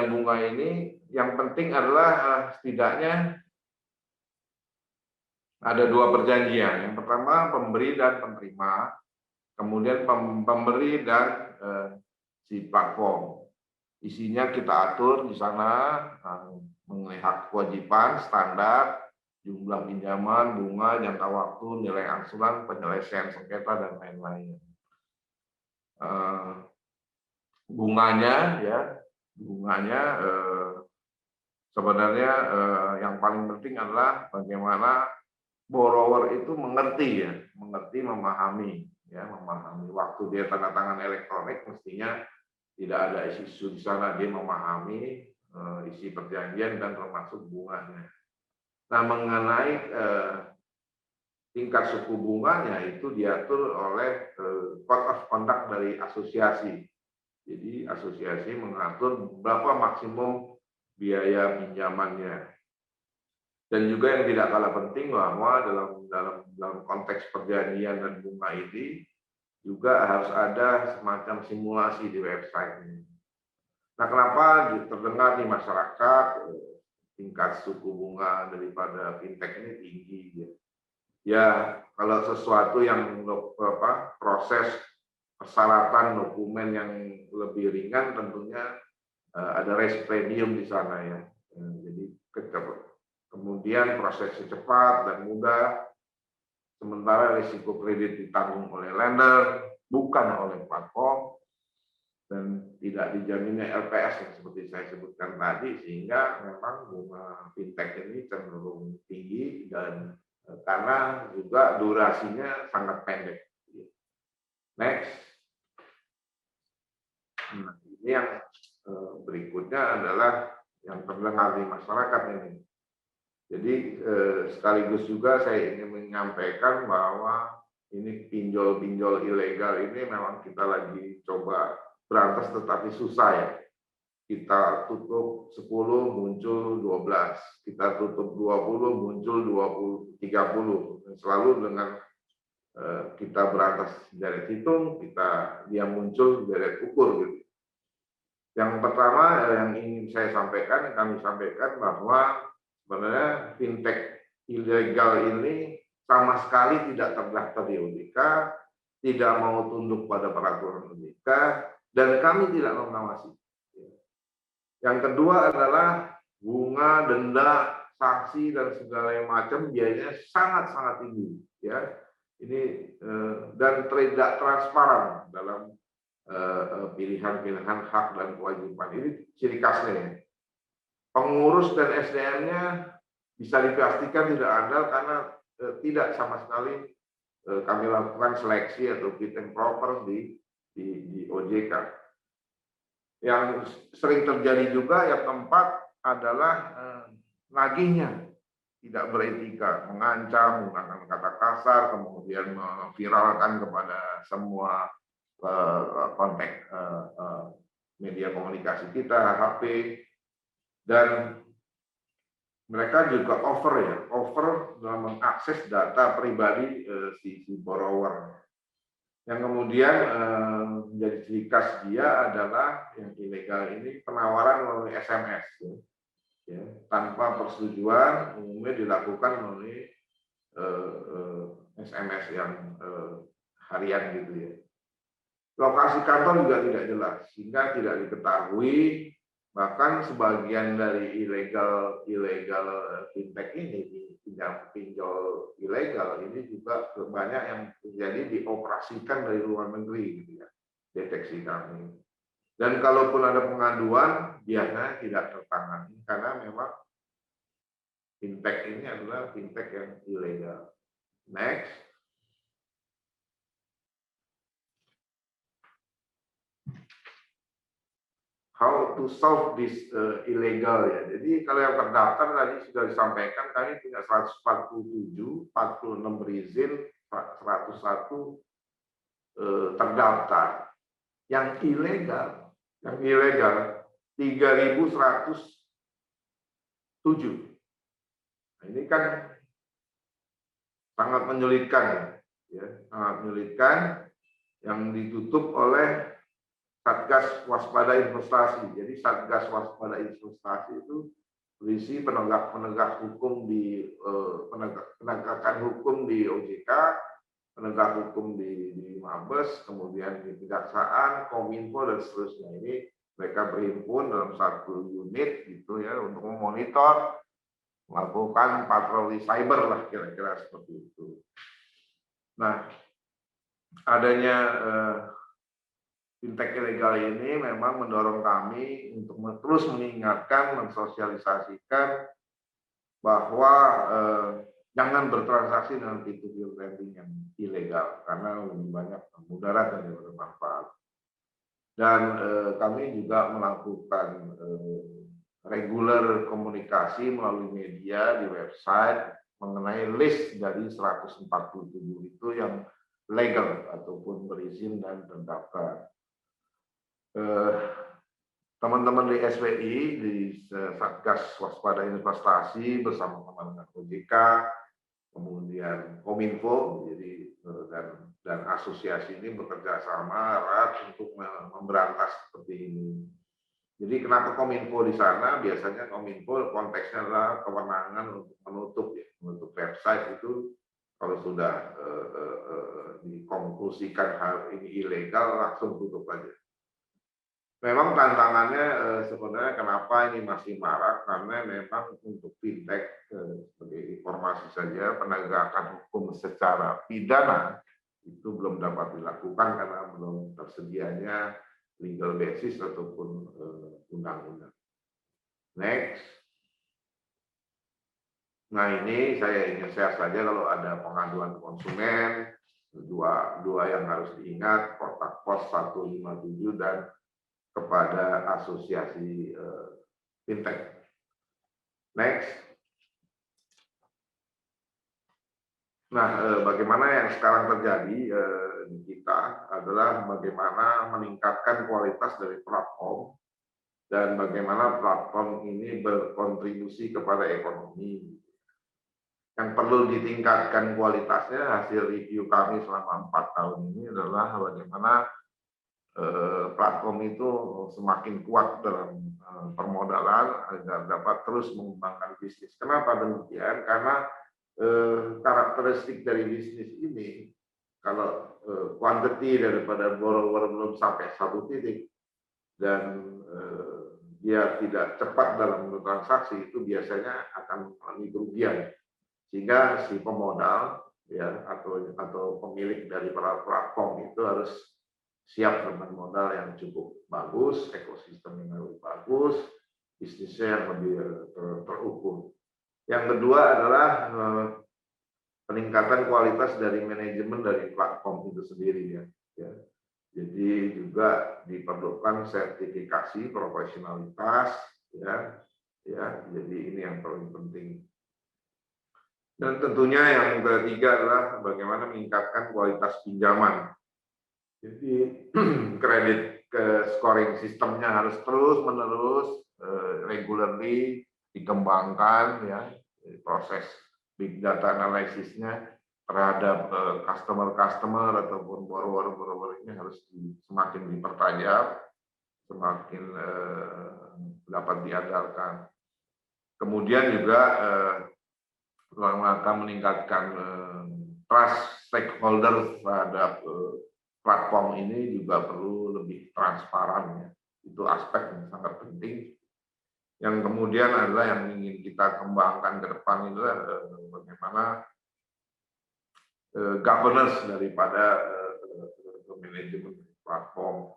bunga ini yang penting adalah setidaknya ada 2 perjanjian. Yang pertama pemberi dan penerima, kemudian pemberi dan si platform. Isinya kita atur di sana mengenai hak kewajiban, standar, jumlah pinjaman, bunga, jangka waktu, nilai angsuran, penyelesaian sengketa, dan lain-lain. Bunganya sebenarnya yang paling penting adalah bagaimana borrower itu mengerti, memahami waktu dia tanda tangan elektronik, mestinya tidak ada isu di sana, dia memahami isi perjanjian dan termasuk bunganya. Nah, mengenai tingkat suku bunganya itu diatur oleh Code of Conduct dari asosiasi. Jadi asosiasi mengatur berapa maksimum biaya pinjamannya. Dan juga yang tidak kalah penting bahwa dalam konteks perjanjian dan bunga ini juga harus ada semacam simulasi di website ini. Nah, kenapa terdengar di masyarakat tingkat suku bunga daripada fintech ini tinggi? Ya, kalau sesuatu yang proses persyaratan dokumen yang lebih ringan, tentunya ada risk premium di sana ya. Jadi kemudian prosesnya cepat dan mudah, sementara risiko kredit ditanggung oleh lender, bukan oleh platform, dan tidak dijaminnya LPS yang seperti saya sebutkan tadi, sehingga memang bunga fintech ini cenderung tinggi dan karena juga durasinya sangat pendek. Next. Nah, ini yang berikutnya adalah yang terdengar di masyarakat ini. Jadi sekaligus juga saya ingin menyampaikan bahwa ini pinjol-pinjol ilegal ini memang kita lagi coba berantas, tetapi susah ya. Kita tutup 10 muncul 12, kita tutup 20 muncul 20, 30. Selalu dengan kita berantas deret hitung, dia muncul deret ukur gitu. Yang pertama yang ingin saya sampaikan, yang kami sampaikan bahwa sebenarnya fintech ilegal ini sama sekali tidak terdaftar di OJK, tidak mau tunduk pada peraturan OJK, dan kami tidak mengawasi. Yang kedua adalah bunga, denda, sanksi, dan segala macam biayanya sangat-sangat tinggi. Ya, ini dan tidak transparan dalam pilihan-pilihan hak dan kewajiban. Ini ciri khasnya ya. Pengurus dan SDM-nya bisa dipastikan tidak ada karena tidak sama sekali kami lakukan seleksi atau fit and proper di OJK. Yang sering terjadi juga yang keempat adalah nagihnya tidak beretika, mengancam, menggunakan kata kasar, kemudian memviralkan kepada semua kontak media komunikasi kita, HP, dan mereka juga over dalam mengakses data pribadi si borrower. Yang kemudian menjadi ciri khas dia adalah yang ilegal ini penawaran melalui SMS, ya, tanpa persetujuan, umumnya dilakukan melalui SMS yang harian gitu ya. Lokasi kantor juga tidak jelas, sehingga tidak diketahui. Bahkan sebagian dari ilegal fintech ini, pinjol ilegal ini juga banyak yang terjadi dioperasikan dari luar negeri gitu ya, deteksi kami. Dan kalaupun ada pengaduan biasanya tidak tertangani karena memang fintech ini adalah fintech yang ilegal. Next. How to solve this illegal ya. Jadi kalau yang terdaftar tadi sudah disampaikan, kami punya 147, 46 berizin, 101 terdaftar. Yang ilegal 3.107. Nah, ini kan sangat menyulitkan ya, sangat menyulitkan, yang ditutup oleh Satgas Waspada Investasi. Jadi Satgas Waspada Investasi itu berisi penegak hukum di penegakan hukum di OJK, penegak hukum di Mabes, kemudian di Kejaksaan, Kominfo dan seterusnya. Ini mereka berhimpun dalam satu unit gitu ya untuk memonitor, melakukan patroli cyber lah kira-kira seperti itu. Nah, adanya fintech ilegal ini memang mendorong kami untuk terus mengingatkan, mensosialisasikan bahwa jangan bertransaksi dengan peer-to-peer lending yang ilegal karena lebih banyak mudarat daripada manfaat. Dan kami juga melakukan regular komunikasi melalui media di website mengenai list dari 147 itu yang legal ataupun berizin dan terdaftar. Teman-teman di SWI, di Satgas Waspada Investasi bersama teman-teman OJK, kemudian Kominfo, jadi dan asosiasi ini bekerja sama erat untuk memberantas seperti ini. Jadi kenapa Kominfo di sana? Biasanya Kominfo konteksnya adalah kewenangan untuk menutup website itu kalau sudah dikonklusikan hal ini ilegal langsung tutup aja. Memang tantangannya sebenarnya kenapa ini masih marak, karena memang untuk fintech sebagai informasi saja penegakan hukum secara pidana itu belum dapat dilakukan karena belum tersedianya legal basis ataupun undang-undang. Next. Nah ini saya ingin share saja kalau ada pengaduan konsumen, dua yang harus diingat, kontak pos 157 dan kepada asosiasi fintech. Next. Nah, bagaimana yang sekarang terjadi di kita adalah bagaimana meningkatkan kualitas dari platform dan bagaimana platform ini berkontribusi kepada ekonomi. Yang perlu ditingkatkan kualitasnya, hasil review kami selama 4 tahun ini adalah bagaimana platform itu semakin kuat dalam permodalan agar dapat terus mengembangkan bisnis. Kenapa demikian? Karena karakteristik dari bisnis ini, kalau quantity daripada borrower belum sampai satu titik dan dia tidak cepat dalam bertransaksi, itu biasanya akan mengalami kerugian. Sehingga si pemodal ya atau pemilik dari platform itu harus siap dengan modal yang cukup bagus, ekosistem yang lebih bagus, bisnisnya yang lebih terukur. Yang kedua adalah peningkatan kualitas dari manajemen dari platform itu sendiri ya. Jadi juga diperlukan sertifikasi profesionalitas ya. Jadi ini yang paling penting. Dan tentunya yang ketiga adalah bagaimana meningkatkan kualitas pinjaman. Jadi kredit scoring sistemnya harus terus-menerus regularly dikembangkan ya, proses big data analisisnya terhadap customer ataupun borrower ini harus semakin dipertajam, semakin dapat diandalkan. Kemudian juga akan meningkatkan trust stakeholder terhadap platform ini juga perlu lebih transparan ya. Itu aspek yang sangat penting. Yang kemudian adalah yang ingin kita kembangkan ke depan itu bagaimana governance daripada manajemen platform.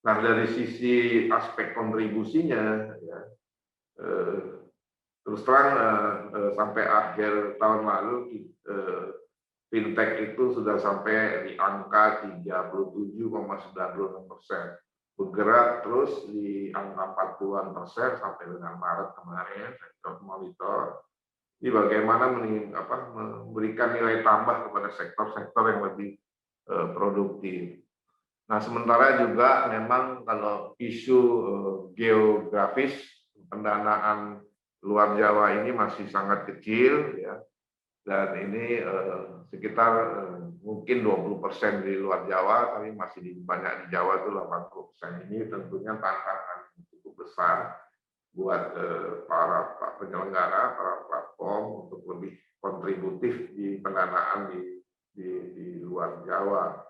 Nah dari sisi aspek kontribusinya ya, terus terang sampai akhir tahun lalu fintech itu sudah sampai di angka 37,96%, bergerak terus di angka 40-an% sampai dengan Maret kemarin. Sektor monitor ini bagaimana memberikan nilai tambah kepada sektor-sektor yang lebih produktif. Nah, sementara juga memang kalau isu geografis pendanaan luar Jawa ini masih sangat kecil, ya, dan ini sekitar mungkin 20% di luar Jawa, tapi masih banyak di Jawa itu 80%. Ini tentunya tantangan yang cukup besar buat para penyelenggara, para platform untuk lebih kontributif di pendanaan di luar Jawa.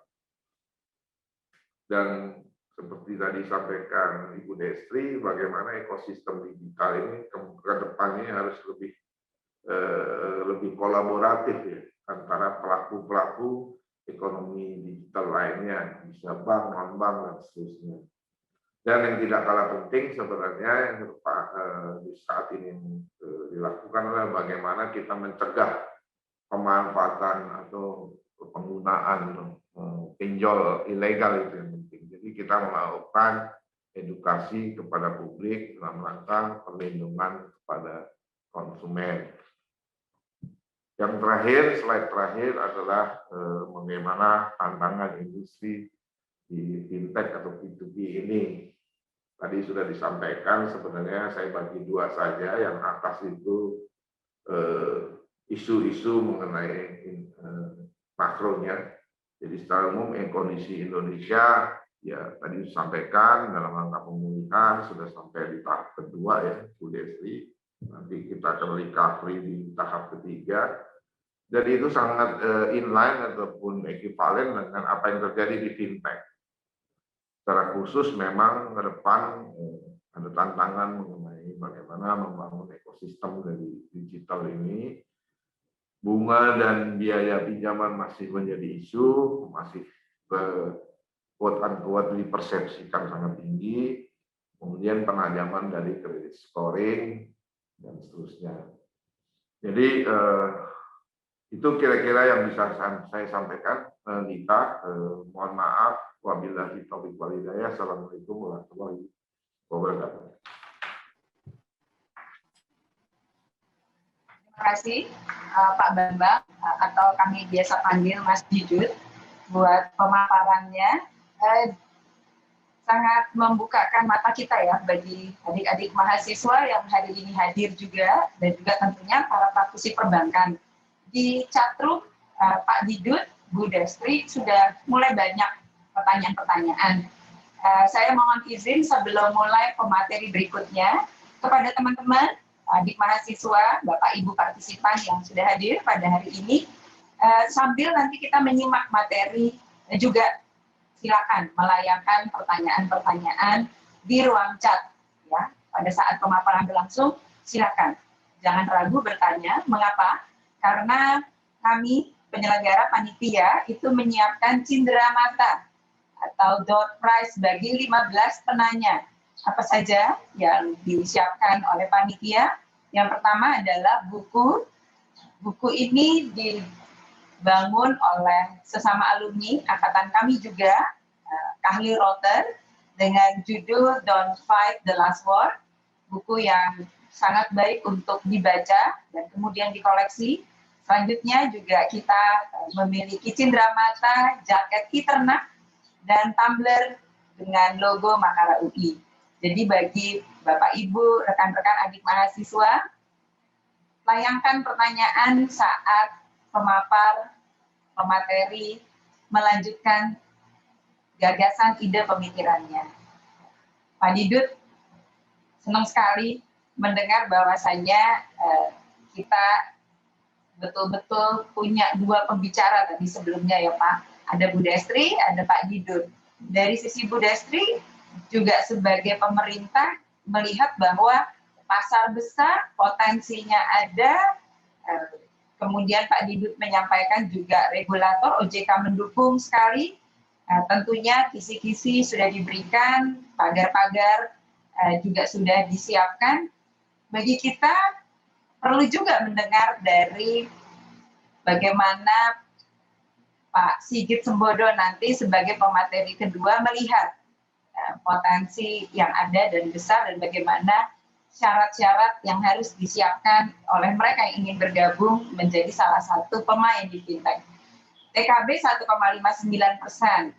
Dan seperti tadi sampaikan Ibu Destri, bagaimana ekosistem digital ini ke depannya harus lebih kolaboratif, ya, antara pelaku-pelaku ekonomi digital lainnya, bisa bank, non-bank, dan seterusnya. Dan yang tidak kalah penting sebenarnya yang di saat ini dilakukan adalah bagaimana kita mencegah pemanfaatan atau penggunaan pinjol ilegal, itu yang penting. Jadi kita melakukan edukasi kepada publik dalam rangka perlindungan kepada konsumen. Yang terakhir, slide terakhir adalah bagaimana tantangan industri di fintech atau P2P ini. Tadi sudah disampaikan, sebenarnya saya bagi dua saja. Yang atas itu isu-isu mengenai makronya. Jadi secara umum kondisi Indonesia, ya tadi disampaikan dalam rangka pemulihan sudah sampai di tahap kedua, ya, Bu Destri. Nanti kita akan recovery di tahap ketiga. Jadi itu sangat inline ataupun ekuivalen dengan apa yang terjadi di fintech. Secara khusus memang ke depan ada tantangan mengenai bagaimana membangun ekosistem dari digital ini. Bunga dan biaya pinjaman masih menjadi isu, masih quote-unquote dipersepsikan sangat tinggi. Kemudian penajaman dari kredit scoring dan seterusnya. Jadi itu kira-kira yang bisa saya sampaikan, Nita. Mohon maaf, wabillahi taufiq wal hidayah. Assalamualaikum warahmatullahi wabarakatuh. Terima kasih Pak Bambang, atau kami biasa panggil Mas Didut, buat pemaparannya. Sangat membukakan mata kita, ya, bagi adik-adik mahasiswa yang hari ini hadir juga, dan juga tentunya para praktisi perbankan. Di chatroom Pak Didut, Bu Destri sudah mulai banyak pertanyaan-pertanyaan. Saya mohon izin sebelum mulai pemateri berikutnya kepada teman-teman, adik mahasiswa, Bapak Ibu partisipan yang sudah hadir pada hari ini, sambil nanti kita menyimak materi, juga silakan melayangkan pertanyaan-pertanyaan di ruang chat, ya. Pada saat pemaparan berlangsung, silakan. Jangan ragu bertanya. Mengapa? Karena kami penyelenggara panitia itu menyiapkan cindera mata atau door prize bagi 15 penanya. Apa saja yang disiapkan oleh panitia? Yang pertama adalah buku. Buku ini dibangun oleh sesama alumni angkatan kami juga, Kahli Rotter, dengan judul Don't Fight the Last War. Buku yang sangat baik untuk dibaca dan kemudian dikoleksi. Selanjutnya juga kita memiliki cindera mata, jaket Iternak, dan tumbler dengan logo Makara UI. Jadi bagi Bapak Ibu, rekan-rekan adik mahasiswa, layangkan pertanyaan saat pemateri melanjutkan gagasan ide pemikirannya. Pak Didut, senang sekali mendengar bahwasannya kita betul-betul punya dua pembicara tadi sebelumnya, ya Pak. Ada Bu Destri, ada Pak Didut. Dari sisi Bu Destri juga sebagai pemerintah melihat bahwa pasar besar, potensinya ada, kemudian Pak Didut menyampaikan juga regulator, OJK mendukung sekali, tentunya kisi-kisi sudah diberikan, pagar-pagar juga sudah disiapkan. Bagi kita perlu juga mendengar dari bagaimana Pak Sigit Sembodo nanti sebagai pemateri kedua melihat potensi yang ada dan besar dan bagaimana syarat-syarat yang harus disiapkan oleh mereka yang ingin bergabung menjadi salah satu pemain di fintech. TKB 1,59%,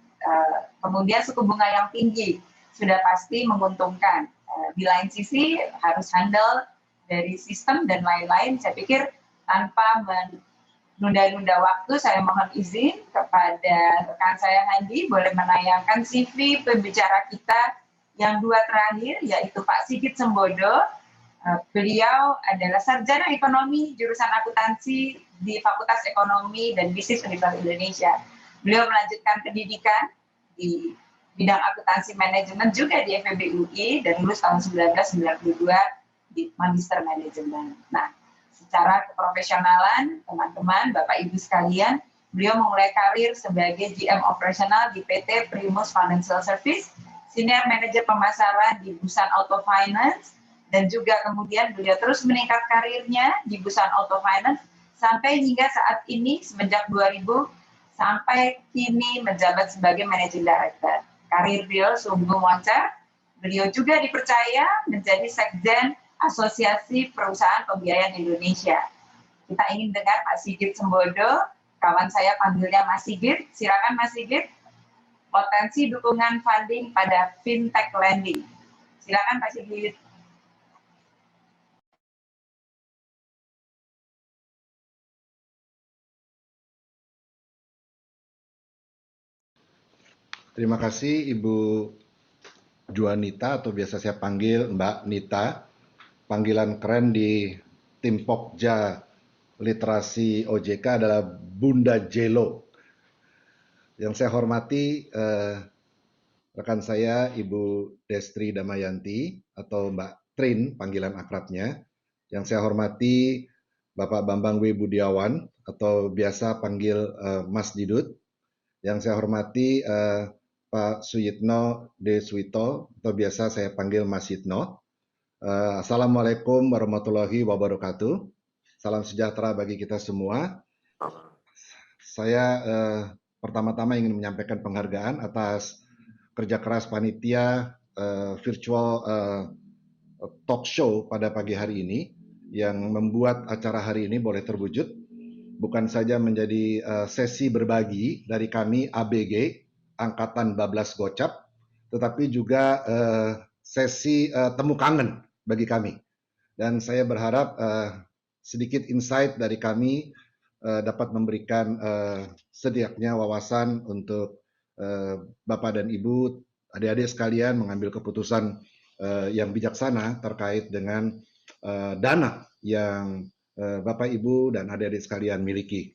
kemudian suku bunga yang tinggi sudah pasti menguntungkan. Di lain sisi harus handle dari sistem dan lain-lain. Saya pikir tanpa menunda-nunda waktu, saya mohon izin kepada rekan saya Handi boleh menayangkan CV pembicara kita yang dua terakhir, yaitu Pak Sigit Sembodo. Beliau adalah sarjana ekonomi jurusan akuntansi di Fakultas Ekonomi dan Bisnis Universitas Indonesia. Beliau melanjutkan pendidikan di bidang akuntansi manajemen juga di FEB UI dan lulus tahun 1992 di Magister Manajemen. Nah, secara keprofesionalan, teman-teman, Bapak Ibu sekalian, beliau memulai karir sebagai GM operasional di PT Primus Financial Service, senior manajer pemasaran di Busan Auto Finance, dan juga kemudian beliau terus meningkat karirnya di Busan Auto Finance sampai hingga saat ini semenjak 2000 sampai kini menjabat sebagai Managing Director. Karir beliau sungguh moncer. Beliau juga dipercaya menjadi Sekjen Asosiasi Perusahaan Pembiayaan Indonesia. Kita ingin dengar Pak Sigit Sembodo, kawan saya panggilnya Mas Sigit. Silakan Mas Sigit, potensi dukungan funding pada fintech lending. Silakan Pak Sigit. Terima kasih Ibu Juanita atau biasa saya panggil Mbak Nita. Panggilan keren di tim Pokja Literasi OJK adalah Bunda Jelo. Yang saya hormati rekan saya Ibu Destri Damayanti atau Mbak Trin panggilan akrabnya. Yang saya hormati Bapak Bambang W. Budiawan atau biasa panggil Mas Didut. Yang saya hormati Pak Suyitno D. Suwito atau biasa saya panggil Mas Yitno. Assalamualaikum warahmatullahi wabarakatuh. Salam sejahtera bagi kita semua. Saya pertama-tama ingin menyampaikan penghargaan atas kerja keras panitia virtual talk show pada pagi hari ini yang membuat acara hari ini boleh terwujud. Bukan saja menjadi sesi berbagi dari kami ABG, Angkatan Bablas Gocap, tetapi juga sesi temu kangen bagi kami. Dan saya berharap sedikit insight dari kami dapat memberikan setidaknya wawasan untuk Bapak dan Ibu, adik-adik sekalian mengambil keputusan yang bijaksana terkait dengan dana yang Bapak, Ibu, dan adik-adik sekalian miliki.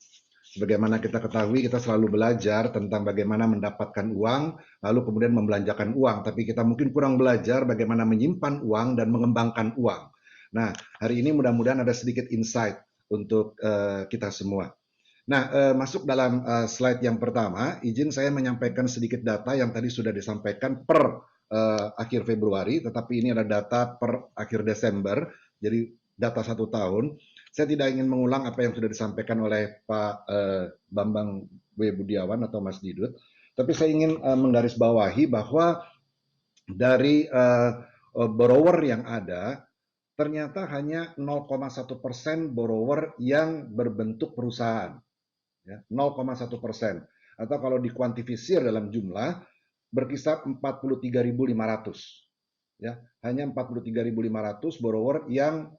Sebagaimana kita ketahui, kita selalu belajar tentang bagaimana mendapatkan uang, lalu kemudian membelanjakan uang. Tapi kita mungkin kurang belajar bagaimana menyimpan uang dan mengembangkan uang. Nah, hari ini mudah-mudahan ada sedikit insight untuk kita semua. Nah, masuk dalam slide yang pertama, izin saya menyampaikan sedikit data yang tadi sudah disampaikan per akhir Februari, tetapi ini ada data per akhir Desember, jadi data 1 tahun. Saya tidak ingin mengulang apa yang sudah disampaikan oleh Pak Bambang W. Budiawan atau Mas Didut, tapi saya ingin menggarisbawahi bahwa dari borrower yang ada, ternyata hanya 0,1% borrower yang berbentuk perusahaan. Ya, 0,1%. Atau kalau dikuantifisir dalam jumlah, berkisar 43.500. Ya, hanya 43.500 borrower yang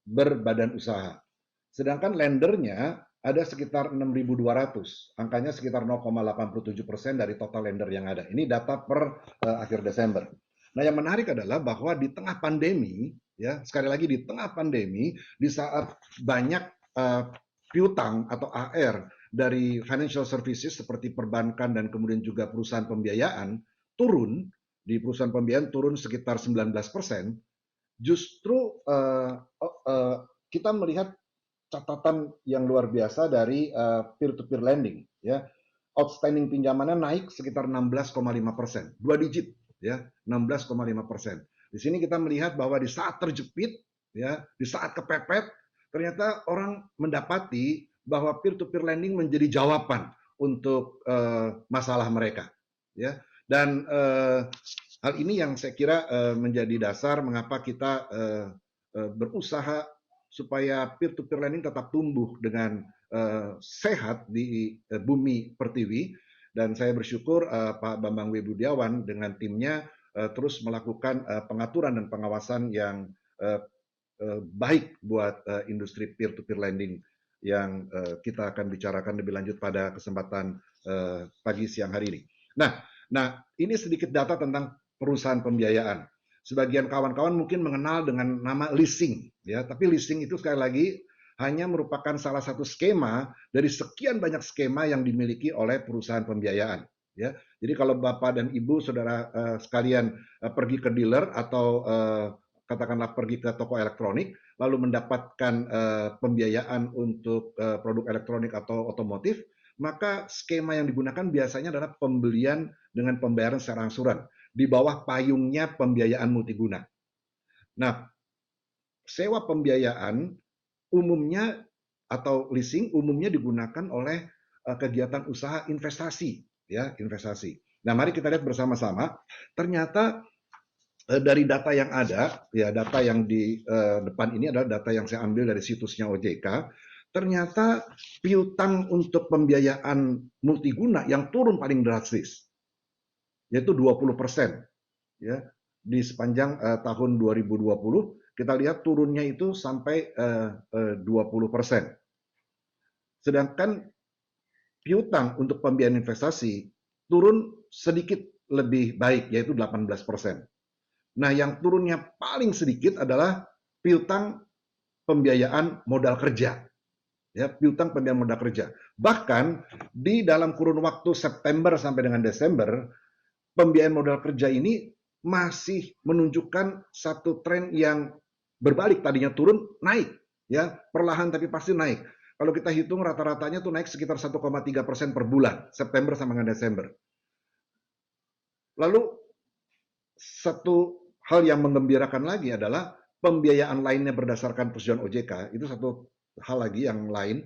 berbadan usaha. Sedangkan lendernya ada sekitar 6.200, angkanya sekitar 0,87% dari total lender yang ada. Ini data per akhir Desember. Nah, yang menarik adalah bahwa di tengah pandemi, ya sekali lagi di tengah pandemi, di saat banyak piutang atau AR dari financial services seperti perbankan dan kemudian juga perusahaan pembiayaan turun, di perusahaan pembiayaan turun sekitar 19%. Justru kita melihat catatan yang luar biasa dari peer-to-peer lending, ya. Outstanding pinjamannya naik sekitar 16,5%, 2 digit, ya, 16,5%. Di sini kita melihat bahwa di saat terjepit, ya, di saat kepepet, ternyata orang mendapati bahwa peer-to-peer lending menjadi jawaban untuk masalah mereka, ya. Dan hal ini yang saya kira menjadi dasar mengapa kita berusaha supaya peer-to-peer lending tetap tumbuh dengan sehat di bumi pertiwi. Dan saya bersyukur Pak Bambang W. Budiawan dengan timnya terus melakukan pengaturan dan pengawasan yang baik buat industri peer-to-peer lending yang kita akan bicarakan lebih lanjut pada kesempatan pagi siang hari ini. Nah, ini sedikit data tentang perusahaan pembiayaan. Sebagian kawan-kawan mungkin mengenal dengan nama leasing, ya. Tapi leasing itu sekali lagi hanya merupakan salah satu skema dari sekian banyak skema yang dimiliki oleh perusahaan pembiayaan. Ya, jadi kalau Bapak dan Ibu, saudara sekalian pergi ke dealer atau katakanlah pergi ke toko elektronik, lalu mendapatkan pembiayaan untuk produk elektronik atau otomotif, maka skema yang digunakan biasanya adalah pembelian dengan pembayaran secara angsuran di bawah payungnya pembiayaan multiguna. Nah, sewa pembiayaan umumnya atau leasing umumnya digunakan oleh kegiatan usaha investasi, ya, investasi. Nah, mari kita lihat bersama-sama. Ternyata dari data yang ada, ya, data yang di depan ini adalah data yang saya ambil dari situsnya OJK. Ternyata piutang untuk pembiayaan multiguna yang turun paling drastis, yaitu 20%, ya, di sepanjang tahun 2020 kita lihat turunnya itu sampai 20%. Sedangkan piutang untuk pembiayaan investasi turun sedikit lebih baik, yaitu 18%. Nah, yang turunnya paling sedikit adalah piutang pembiayaan modal kerja. Ya, piutang pembiayaan modal kerja. Bahkan di dalam kurun waktu September sampai dengan Desember, pembiayaan modal kerja ini masih menunjukkan satu tren yang berbalik, tadinya turun naik, ya, perlahan tapi pasti naik. Kalau kita hitung rata-ratanya tuh naik sekitar 1,3% per bulan, September sampai dengan Desember. Lalu satu hal yang menggembirakan lagi adalah pembiayaan lainnya berdasarkan persetujuan OJK, itu satu hal lagi yang lain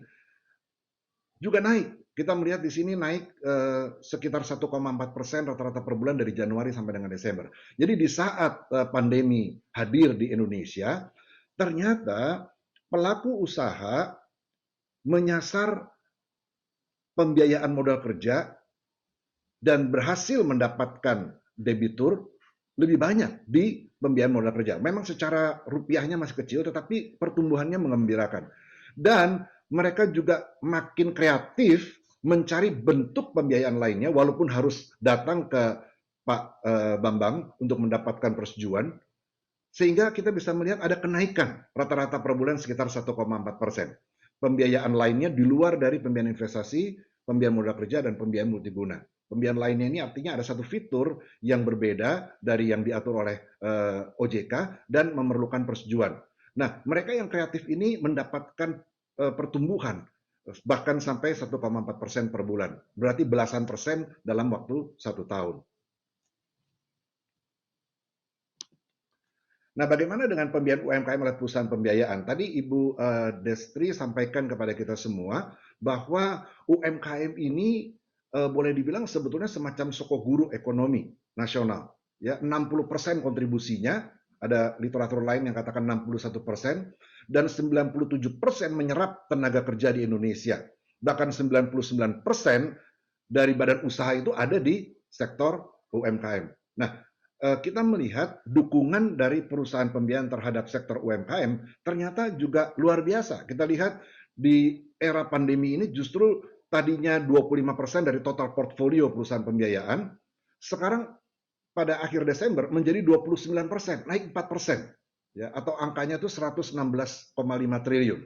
juga naik. Kita melihat di sini naik sekitar 1,4% rata-rata per bulan dari Januari sampai dengan Desember. Jadi di saat pandemi hadir di Indonesia, ternyata pelaku usaha menyasar pembiayaan modal kerja dan berhasil mendapatkan debitur lebih banyak di pembiayaan modal kerja. Memang secara rupiahnya masih kecil, tetapi pertumbuhannya mengembirakan. Dan mereka juga makin kreatif mencari bentuk pembiayaan lainnya, walaupun harus datang ke Pak Bambang untuk mendapatkan persetujuan, sehingga kita bisa melihat ada kenaikan rata-rata per bulan sekitar 1,4%. Pembiayaan lainnya di luar dari pembiayaan investasi, pembiayaan modal kerja, dan pembiayaan multiguna. Pembiayaan lainnya ini artinya ada satu fitur yang berbeda dari yang diatur oleh OJK dan memerlukan persetujuan. Nah, mereka yang kreatif ini mendapatkan pertumbuhan bahkan sampai 1,4% per bulan. Berarti belasan persen dalam waktu 1 tahun. Nah, bagaimana dengan pembiayaan UMKM oleh perusahaan pembiayaan? Tadi Ibu Destri sampaikan kepada kita semua bahwa UMKM ini boleh dibilang sebetulnya semacam sokoguru ekonomi nasional. Ya, 60% kontribusinya, ada literatur lain yang katakan 61%, dan 97% menyerap tenaga kerja di Indonesia. Bahkan 99% dari badan usaha itu ada di sektor UMKM. Nah, kita melihat dukungan dari perusahaan pembiayaan terhadap sektor UMKM ternyata juga luar biasa. Kita lihat di era pandemi ini justru tadinya 25% dari total portfolio perusahaan pembiayaan, sekarang pada akhir Desember menjadi 29%, naik 4%. Ya, atau angkanya itu 116,5 triliun.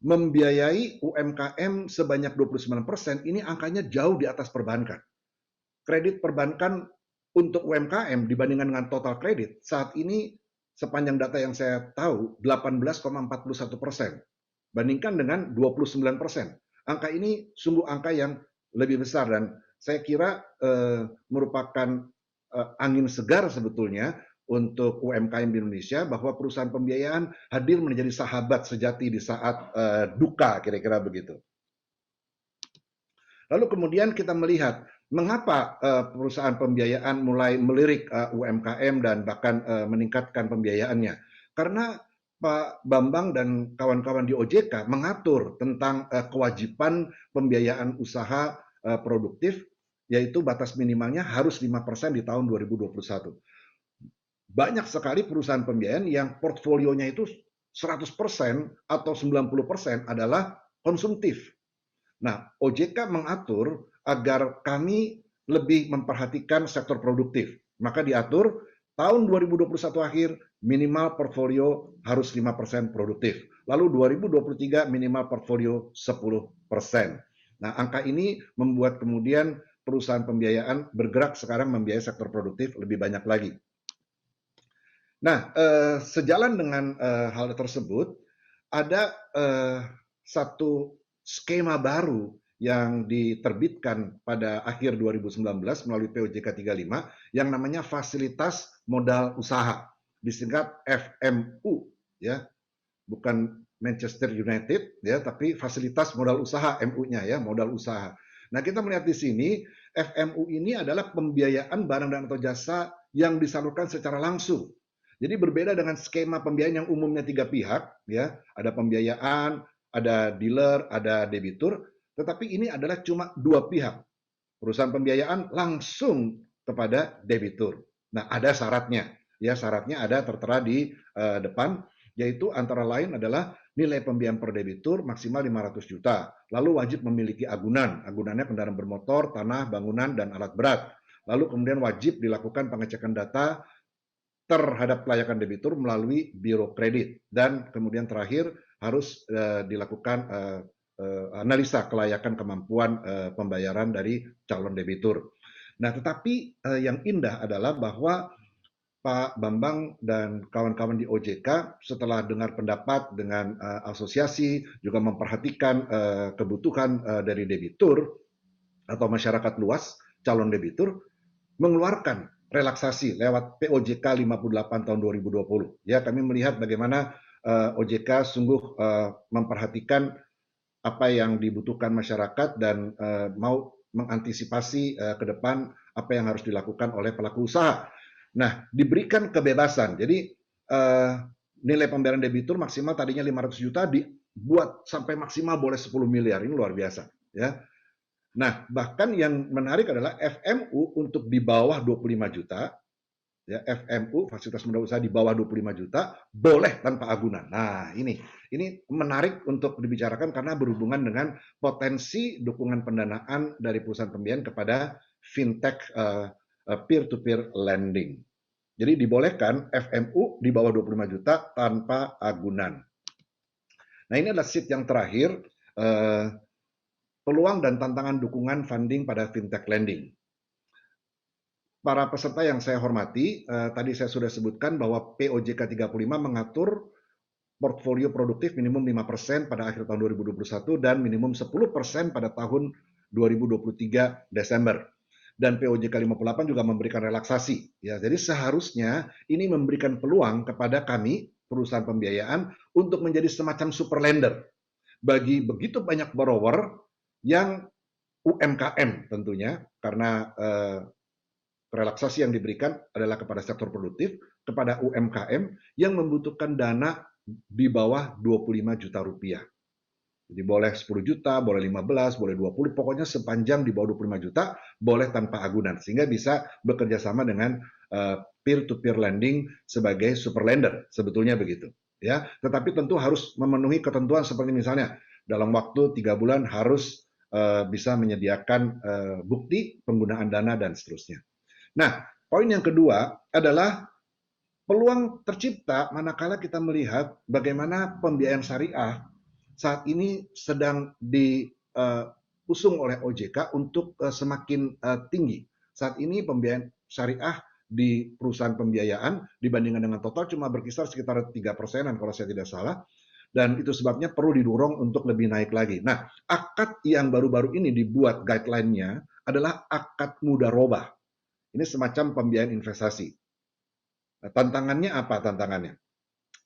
Membiayai UMKM sebanyak 29%, ini angkanya jauh di atas perbankan. Kredit perbankan untuk UMKM dibandingkan dengan total kredit, saat ini sepanjang data yang saya tahu, 18,41%. Bandingkan dengan 29%. Angka ini sungguh angka yang lebih besar dan saya kira merupakan angin segar sebetulnya untuk UMKM di Indonesia, bahwa perusahaan pembiayaan hadir menjadi sahabat sejati di saat duka, kira-kira begitu. Lalu kemudian kita melihat mengapa perusahaan pembiayaan mulai melirik UMKM dan bahkan meningkatkan pembiayaannya. Karena Pak Bambang dan kawan-kawan di OJK mengatur tentang kewajiban pembiayaan usaha produktif, yaitu batas minimalnya harus 5% di tahun 2021. Banyak sekali perusahaan pembiayaan yang portfolionya itu 100% atau 90% adalah konsumtif. Nah, OJK mengatur agar kami lebih memperhatikan sektor produktif. Maka diatur tahun 2021 akhir minimal portfolio harus 5% produktif. Lalu 2023 minimal portfolio 10%. Nah, angka ini membuat kemudian perusahaan pembiayaan bergerak sekarang membiayai sektor produktif lebih banyak lagi. Nah, sejalan dengan hal tersebut, ada satu skema baru yang diterbitkan pada akhir 2019 melalui POJK 35 yang namanya Fasilitas Modal Usaha, disingkat FMU, ya, bukan Manchester United, ya, tapi Fasilitas Modal Usaha, MU-nya, ya, modal usaha. Nah, kita melihat di sini FMU ini adalah pembiayaan barang dan atau jasa yang disalurkan secara langsung. Jadi berbeda dengan skema pembiayaan yang umumnya 3 pihak, ya, ada pembiayaan, ada dealer, ada debitur, tetapi ini adalah cuma 2 pihak. Perusahaan pembiayaan langsung kepada debitur. Nah, ada syaratnya. Ya, syaratnya ada tertera di depan, yaitu antara lain adalah nilai pembiayaan per debitur maksimal 500 juta. Lalu wajib memiliki agunan. Agunannya kendaraan bermotor, tanah, bangunan, dan alat berat. Lalu kemudian wajib dilakukan pengecekan data terhadap kelayakan debitur melalui biro kredit. Dan kemudian terakhir, harus dilakukan analisa kelayakan kemampuan pembayaran dari calon debitur. Nah, tetapi yang indah adalah bahwa Pak Bambang dan kawan-kawan di OJK setelah dengar pendapat dengan asosiasi, juga memperhatikan kebutuhan dari debitur atau masyarakat luas, calon debitur, mengeluarkan relaksasi lewat POJK 58 tahun 2020. Ya, kami melihat bagaimana OJK sungguh memperhatikan apa yang dibutuhkan masyarakat dan mau mengantisipasi ke depan apa yang harus dilakukan oleh pelaku usaha. Nah, diberikan kebebasan. Jadi nilai pembayaran debitur maksimal tadinya 500 juta dibuat sampai maksimal boleh 10 miliar. Ini luar biasa, ya. Nah, bahkan yang menarik adalah FMU untuk di bawah 25 juta, ya, FMU, fasilitas modal usaha di bawah 25 juta, boleh tanpa agunan. Nah, ini menarik untuk dibicarakan karena berhubungan dengan potensi dukungan pendanaan dari perusahaan pembiayaan kepada fintech peer-to-peer lending. Jadi dibolehkan FMU di bawah 25 juta tanpa agunan. Nah, ini adalah sheet yang terakhir, peluang dan tantangan dukungan funding pada fintech lending. Para peserta yang saya hormati, tadi saya sudah sebutkan bahwa POJK 35 mengatur portfolio produktif minimum 5% pada akhir tahun 2021 dan minimum 10% pada tahun 2023 Desember. Dan POJK 58 juga memberikan relaksasi. Ya, jadi seharusnya ini memberikan peluang kepada kami, perusahaan pembiayaan, untuk menjadi semacam super lender bagi begitu banyak borrower yang UMKM tentunya, karena relaksasi yang diberikan adalah kepada sektor produktif, kepada UMKM yang membutuhkan dana di bawah 25 juta rupiah. Jadi boleh 10 juta, boleh 15, boleh 20, pokoknya sepanjang di bawah 25 juta, boleh tanpa agunan. Sehingga bisa bekerja sama dengan peer-to-peer lending sebagai super lender, sebetulnya begitu. Ya, tetapi tentu harus memenuhi ketentuan seperti misalnya, dalam waktu 3 bulan harus bisa menyediakan bukti penggunaan dana dan seterusnya. Nah, poin yang kedua adalah peluang tercipta manakala kita melihat bagaimana pembiayaan syariah saat ini sedang diusung oleh OJK untuk semakin tinggi. Saat ini pembiayaan syariah di perusahaan pembiayaan dibandingkan dengan total cuma berkisar sekitar 3%-an kalau saya tidak salah. Dan itu sebabnya perlu didorong untuk lebih naik lagi. Nah, akad yang baru-baru ini dibuat guideline-nya adalah akad mudarobah. Ini semacam pembiayaan investasi. Nah, tantangannya apa tantangannya?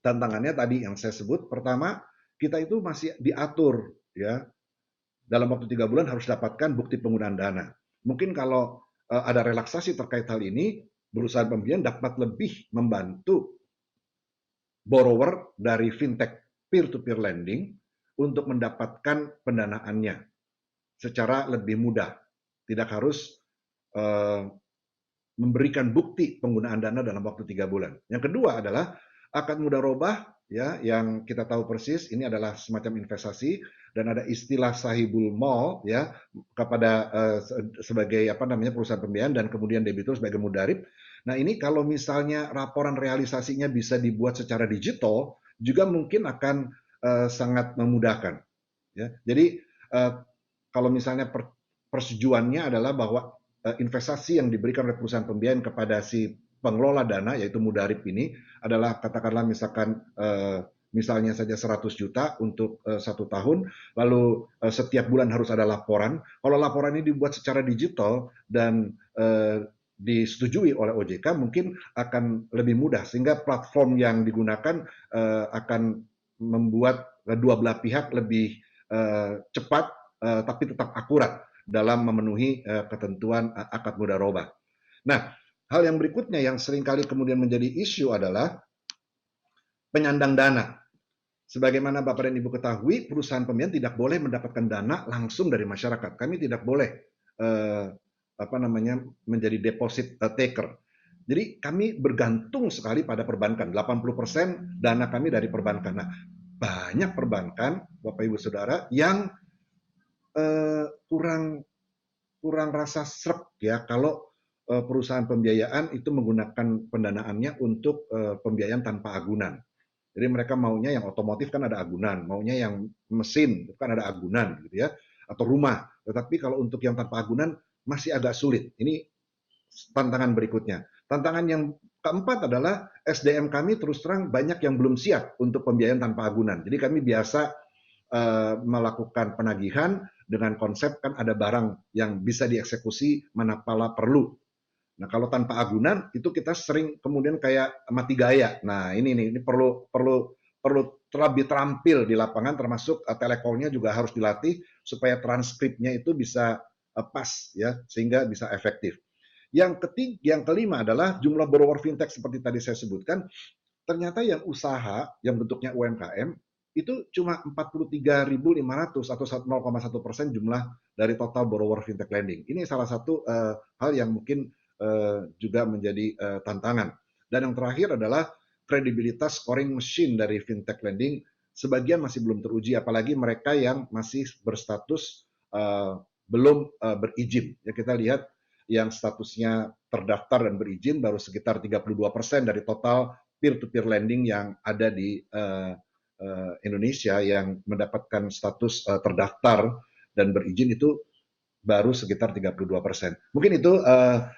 Tantangannya tadi yang saya sebut, pertama, kita itu masih diatur ya, dalam waktu 3 bulan harus dapatkan bukti penggunaan dana. Mungkin kalau ada relaksasi terkait hal ini, perusahaan pembiayaan dapat lebih membantu borrower dari fintech peer-to-peer lending untuk mendapatkan pendanaannya secara lebih mudah. Tidak harus memberikan bukti penggunaan dana dalam waktu 3 bulan. Yang kedua adalah akad mudharabah ya, yang kita tahu persis ini adalah semacam investasi dan ada istilah sahibul mal ya, kepada sebagai apa namanya perusahaan pembiayaan dan kemudian debitur sebagai mudarib. Nah, ini kalau misalnya laporan realisasinya bisa dibuat secara digital juga mungkin akan sangat memudahkan ya. Jadi kalau misalnya persetujuannya adalah bahwa investasi yang diberikan oleh perusahaan pembiayaan kepada si pengelola dana, yaitu mudarib ini, adalah katakanlah misalkan misalnya saja 100 juta untuk 1 tahun, lalu setiap bulan harus ada laporan. Kalau laporan ini dibuat secara digital dan disetujui oleh OJK, mungkin akan lebih mudah, sehingga platform yang digunakan akan membuat kedua belah pihak lebih cepat, tapi tetap akurat dalam memenuhi ketentuan akad mudharabah. Nah, hal yang berikutnya yang seringkali kemudian menjadi isu adalah penyandang dana. Sebagaimana Bapak dan Ibu ketahui, perusahaan pembiayaan tidak boleh mendapatkan dana langsung dari masyarakat. Kami tidak boleh menjadi deposit taker. Jadi kami bergantung sekali pada perbankan. 80% dana kami dari perbankan. Nah, banyak perbankan, Bapak Ibu Saudara, yang kurang rasa sreg ya kalau perusahaan pembiayaan itu menggunakan pendanaannya untuk pembiayaan tanpa agunan. Jadi mereka maunya yang otomotif kan ada agunan, maunya yang mesin kan ada agunan gitu ya, atau rumah. Tetapi kalau untuk yang tanpa agunan masih agak sulit. Ini tantangan berikutnya. Tantangan yang keempat adalah SDM kami terus terang banyak yang belum siap untuk pembiayaan tanpa agunan. Jadi kami biasa melakukan penagihan dengan konsep kan ada barang yang bisa dieksekusi manakala perlu. Nah, kalau tanpa agunan itu kita sering kemudian kayak mati gaya. Nah, ini perlu lebih terampil di lapangan, termasuk telekolnya juga harus dilatih supaya transkripnya itu bisa pas ya, sehingga bisa efektif. Yang kelima adalah jumlah borrower fintech seperti tadi saya sebutkan, ternyata yang usaha yang bentuknya UMKM itu cuma 43.500 atau 0,1% jumlah dari total borrower fintech lending. Ini salah satu hal yang mungkin juga menjadi tantangan. Dan yang terakhir adalah kredibilitas scoring machine dari fintech lending sebagian masih belum teruji, apalagi mereka yang masih berstatus belum berizin. Ya, kita lihat yang statusnya terdaftar dan berizin baru sekitar 32% dari total peer-to-peer lending yang ada di Indonesia yang mendapatkan status terdaftar dan berizin itu baru sekitar 32%. Mungkin itu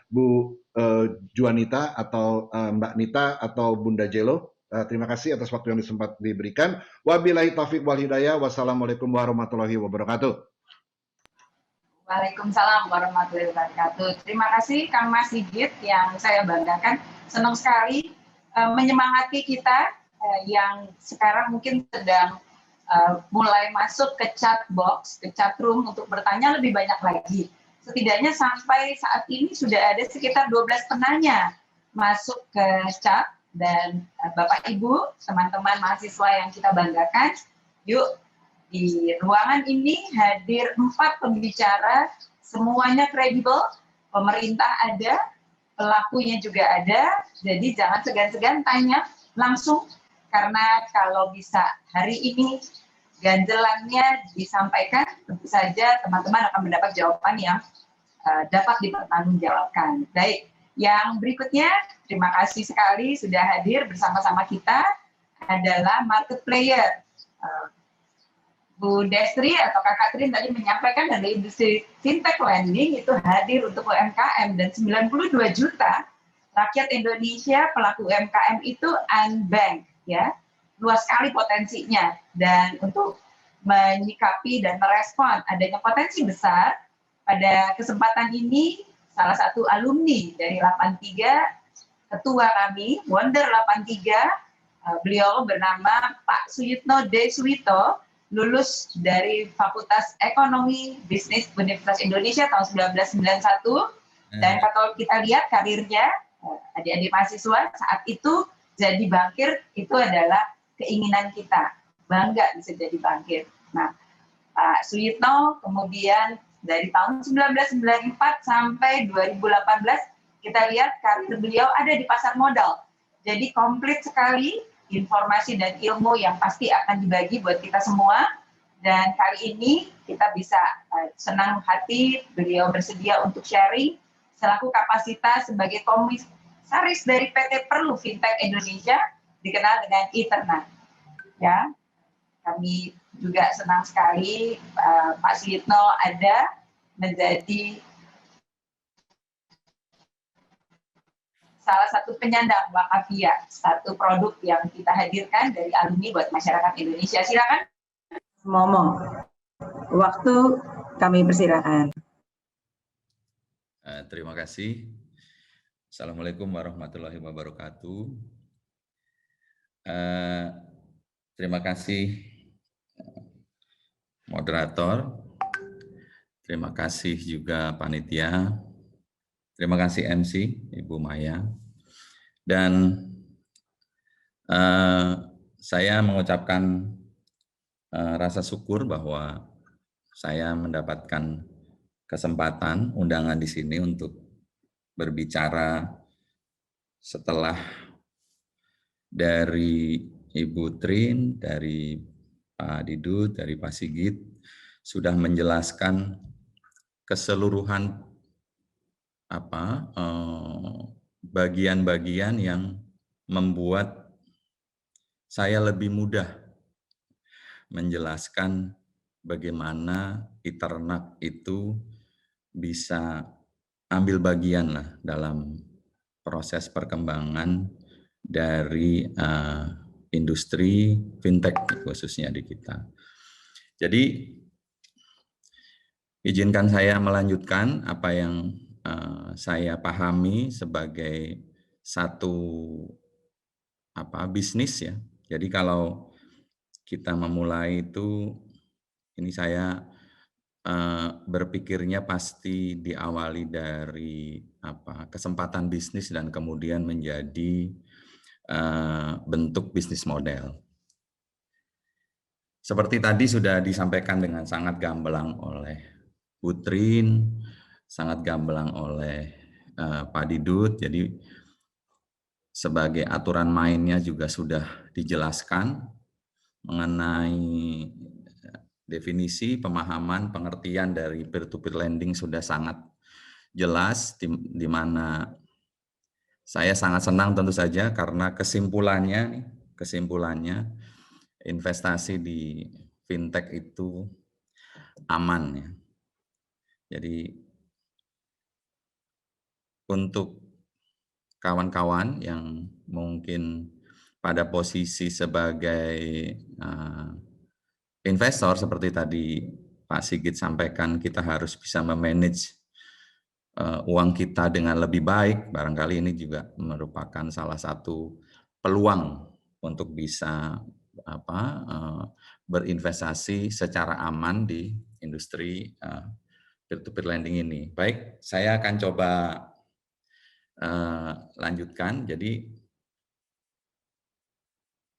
Bu Juanita atau Mbak Nita atau Bunda Jelo. Terima kasih atas waktu yang sempat diberikan. Wabillahi taufiq wal hidayah. Wassalamualaikum warahmatullahi wabarakatuh. Waalaikumsalam warahmatullahi wabarakatuh. Terima kasih Kang Mas Sigit yang saya banggakan. Senang sekali menyemangati kita yang sekarang mungkin sedang mulai masuk ke chat box, ke chat room untuk bertanya lebih banyak lagi. Setidaknya sampai saat ini sudah ada sekitar 12 penanya masuk ke chat dan Bapak Ibu, teman-teman mahasiswa yang kita banggakan, yuk di ruangan ini hadir 4 pembicara, semuanya kredibel, pemerintah ada, pelakunya juga ada, jadi jangan segan-segan tanya langsung. Karena kalau bisa hari ini ganjelannya disampaikan, tentu saja teman-teman akan mendapat jawaban yang dapat dipertanggungjawabkan. Baik, yang berikutnya, terima kasih sekali sudah hadir bersama-sama kita adalah market player. Bu Destri atau Kak Katrin tadi menyampaikan dari industri fintech lending itu hadir untuk UMKM dan 92 juta rakyat Indonesia pelaku UMKM itu unbanked. Ya, luas sekali potensinya dan untuk menyikapi dan merespon adanya potensi besar pada kesempatan ini salah satu alumni dari 83 ketua kami, Wonder 83, beliau bernama Pak Suyitno D. Suwito, lulus dari Fakultas Ekonomi Bisnis Universitas Indonesia tahun 1991. Dan kalau kita lihat karirnya, adik-adik mahasiswa saat itu jadi bankir itu adalah keinginan kita, bangga bisa jadi bankir. Nah, Pak Suyitno kemudian dari tahun 1994 sampai 2018 kita lihat karir beliau ada di pasar modal. Jadi komplit sekali informasi dan ilmu yang pasti akan dibagi buat kita semua. Dan kali ini kita bisa senang hati beliau bersedia untuk sharing selaku kapasitas sebagai komisaris dari PT Perlu Fintech Indonesia, dikenal dengan Eternak. Ya, kami juga senang sekali Pak Suyitno ada menjadi salah satu penyandang Wakafia, satu produk yang kita hadirkan dari alumni buat masyarakat Indonesia. Silakan. Ngomong, waktu kami persilakan. Terima kasih. Assalamualaikum warahmatullahi wabarakatuh. Terima kasih moderator, terima kasih juga panitia, terima kasih MC Ibu Maya, dan saya mengucapkan rasa syukur bahwa saya mendapatkan kesempatan undangan di sini untuk berbicara setelah dari Ibu Trin, dari Pak Didut, dari Pak Sigit sudah menjelaskan keseluruhan bagian-bagian yang membuat saya lebih mudah menjelaskan bagaimana Eternak itu bisa ambil bagian lah dalam proses perkembangan dari industri fintech khususnya di kita. Jadi izinkan saya melanjutkan apa yang saya pahami sebagai satu bisnis ya. Jadi kalau kita memulai itu, ini saya berpikirnya pasti diawali dari kesempatan bisnis dan kemudian menjadi bentuk bisnis model. Seperti tadi sudah disampaikan dengan sangat gamblang oleh Putrin, sangat gamblang oleh Pak Didut. Jadi sebagai aturan mainnya juga sudah dijelaskan mengenai definisi, pemahaman, pengertian dari peer-to-peer lending sudah sangat jelas, di mana saya sangat senang tentu saja karena kesimpulannya investasi di fintech itu aman ya. Jadi untuk kawan-kawan yang mungkin pada posisi sebagai investor seperti tadi Pak Sigit sampaikan, kita harus bisa memanage uang kita dengan lebih baik. Barangkali ini juga merupakan salah satu peluang untuk bisa berinvestasi secara aman di industri peer-to-peer lending ini. Baik, saya akan coba lanjutkan. Jadi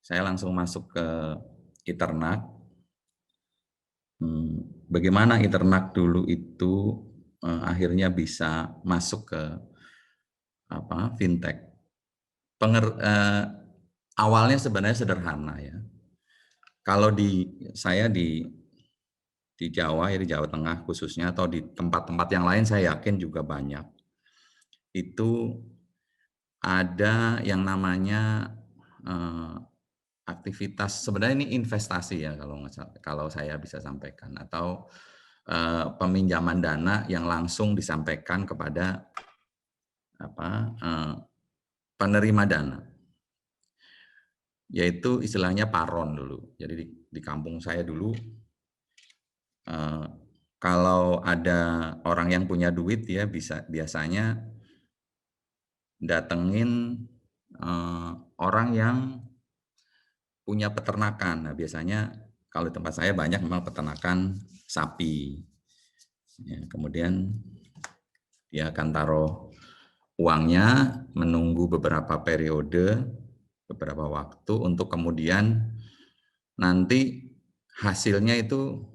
saya langsung masuk ke Eternak. Bagaimana Eternak dulu itu akhirnya bisa masuk ke fintech. Awalnya sebenarnya sederhana ya. Kalau saya di Jawa ya, di Jawa Tengah khususnya, atau di tempat-tempat yang lain saya yakin juga banyak, itu ada yang namanya aktivitas, sebenarnya ini investasi ya kalau saya bisa sampaikan, atau peminjaman dana yang langsung disampaikan kepada penerima dana, yaitu istilahnya paron dulu. Jadi di kampung saya dulu, kalau ada orang yang punya duit ya biasanya datengin orang yang punya peternakan. Nah, biasanya kalau di tempat saya banyak memang peternakan sapi. Ya, kemudian dia akan taruh uangnya, menunggu beberapa periode, beberapa waktu untuk kemudian nanti hasilnya itu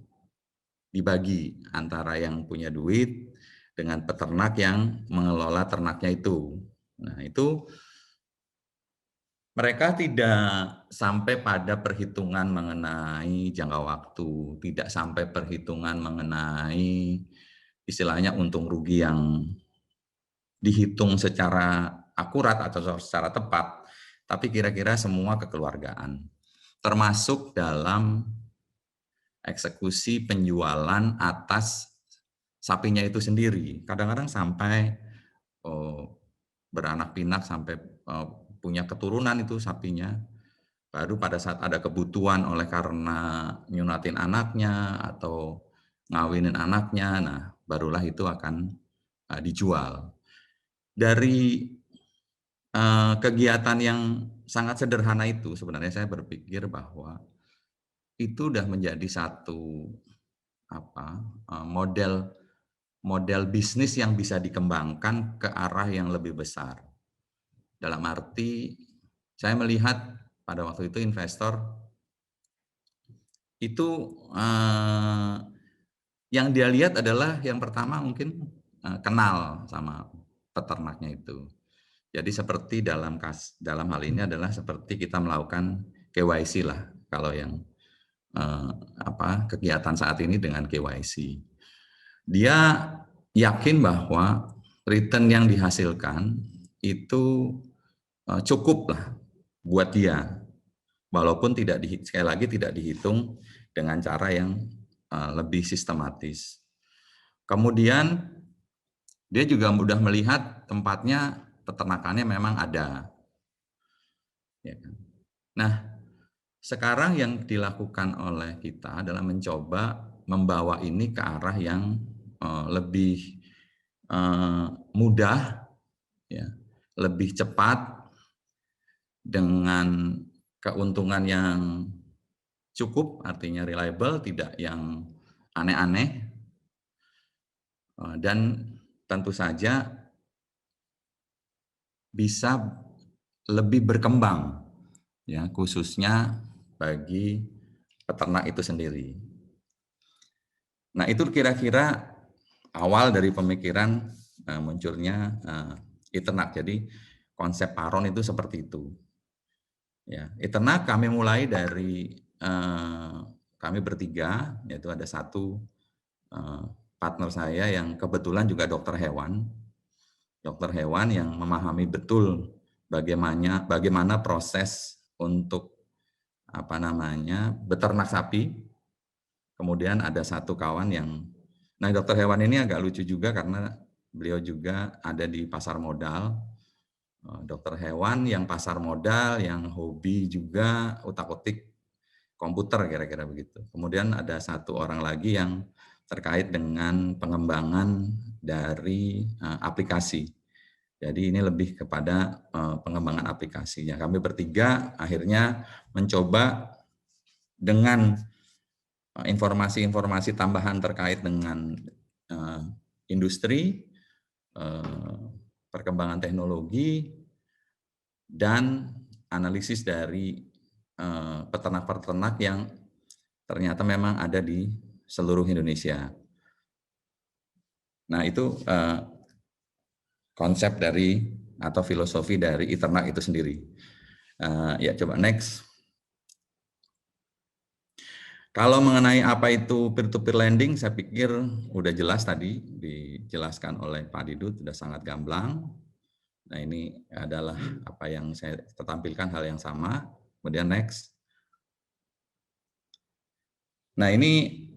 dibagi antara yang punya duit dengan peternak yang mengelola ternaknya itu. Nah, itu mereka tidak sampai pada perhitungan mengenai jangka waktu, tidak sampai perhitungan mengenai istilahnya untung rugi yang dihitung secara akurat atau secara tepat, tapi kira-kira semua kekeluargaan, termasuk dalam eksekusi penjualan atas sapinya itu sendiri. Kadang-kadang sampai beranak pinak sampai punya keturunan itu sapinya. Baru pada saat ada kebutuhan oleh karena nyunatin anaknya atau ngawinin anaknya, nah barulah itu akan dijual. Dari kegiatan yang sangat sederhana itu sebenarnya saya berpikir bahwa itu sudah menjadi satu model bisnis yang bisa dikembangkan ke arah yang lebih besar. Dalam arti saya melihat pada waktu itu investor itu yang dia lihat adalah yang pertama mungkin kenal sama peternaknya itu. Jadi seperti dalam hal ini adalah seperti kita melakukan KYC lah kalau yang kegiatan saat ini dengan KYC. Dia yakin bahwa return yang dihasilkan itu cukup lah buat dia, walaupun sekali lagi tidak dihitung dengan cara yang lebih sistematis. Kemudian dia juga mudah melihat tempatnya peternakannya memang ada. Ya kan? Nah, sekarang yang dilakukan oleh kita adalah mencoba membawa ini ke arah yang lebih mudah, ya, lebih cepat, dengan keuntungan yang cukup, artinya reliable, tidak yang aneh-aneh, dan tentu saja bisa lebih berkembang, ya, khususnya bagi peternak itu sendiri. Nah, itu kira-kira awal dari pemikiran munculnya e-ternak. Jadi konsep Paron itu seperti itu. Ya, e-ternak kami mulai dari kami bertiga, yaitu ada satu partner saya yang kebetulan juga dokter hewan yang memahami betul bagaimana proses untuk beternak sapi. Kemudian ada satu kawan yang, nah dokter hewan ini agak lucu juga karena beliau juga ada di pasar modal. Dokter hewan yang pasar modal, yang hobi juga utak-utik komputer, kira-kira begitu. Kemudian ada satu orang lagi yang terkait dengan pengembangan dari aplikasi. Jadi ini lebih kepada pengembangan aplikasinya. Kami bertiga akhirnya mencoba dengan informasi-informasi tambahan terkait dengan industri, perkembangan teknologi, dan analisis dari peternak-peternak yang ternyata memang ada di seluruh Indonesia. Nah, itu konsep dari atau filosofi dari e-ternak itu sendiri. Ya, coba next. Kalau mengenai apa itu peer-to-peer lending, saya pikir udah jelas tadi dijelaskan oleh Pak Didut, sudah sangat gamblang. Nah, ini adalah apa yang saya tampilkan, hal yang sama. Kemudian next. Nah, ini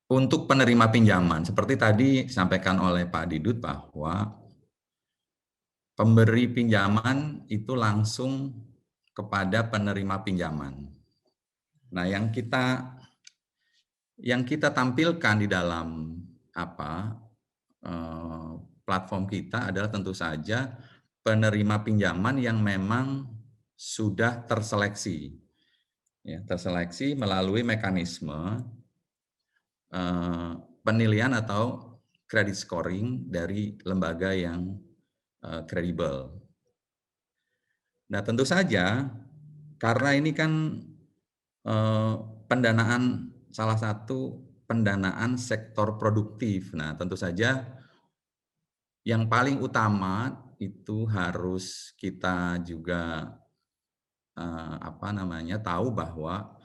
untuk penerima pinjaman, seperti tadi disampaikan oleh Pak Didut bahwa pemberi pinjaman itu langsung kepada penerima pinjaman. Nah, yang kita tampilkan di dalam platform kita adalah tentu saja penerima pinjaman yang memang sudah terseleksi, ya, terseleksi melalui mekanisme penilaian atau credit scoring dari lembaga yang kredibel. Nah, tentu saja karena ini kan pendanaan, salah satu pendanaan sektor produktif. Nah, tentu saja yang paling utama itu harus kita juga tahu bahwa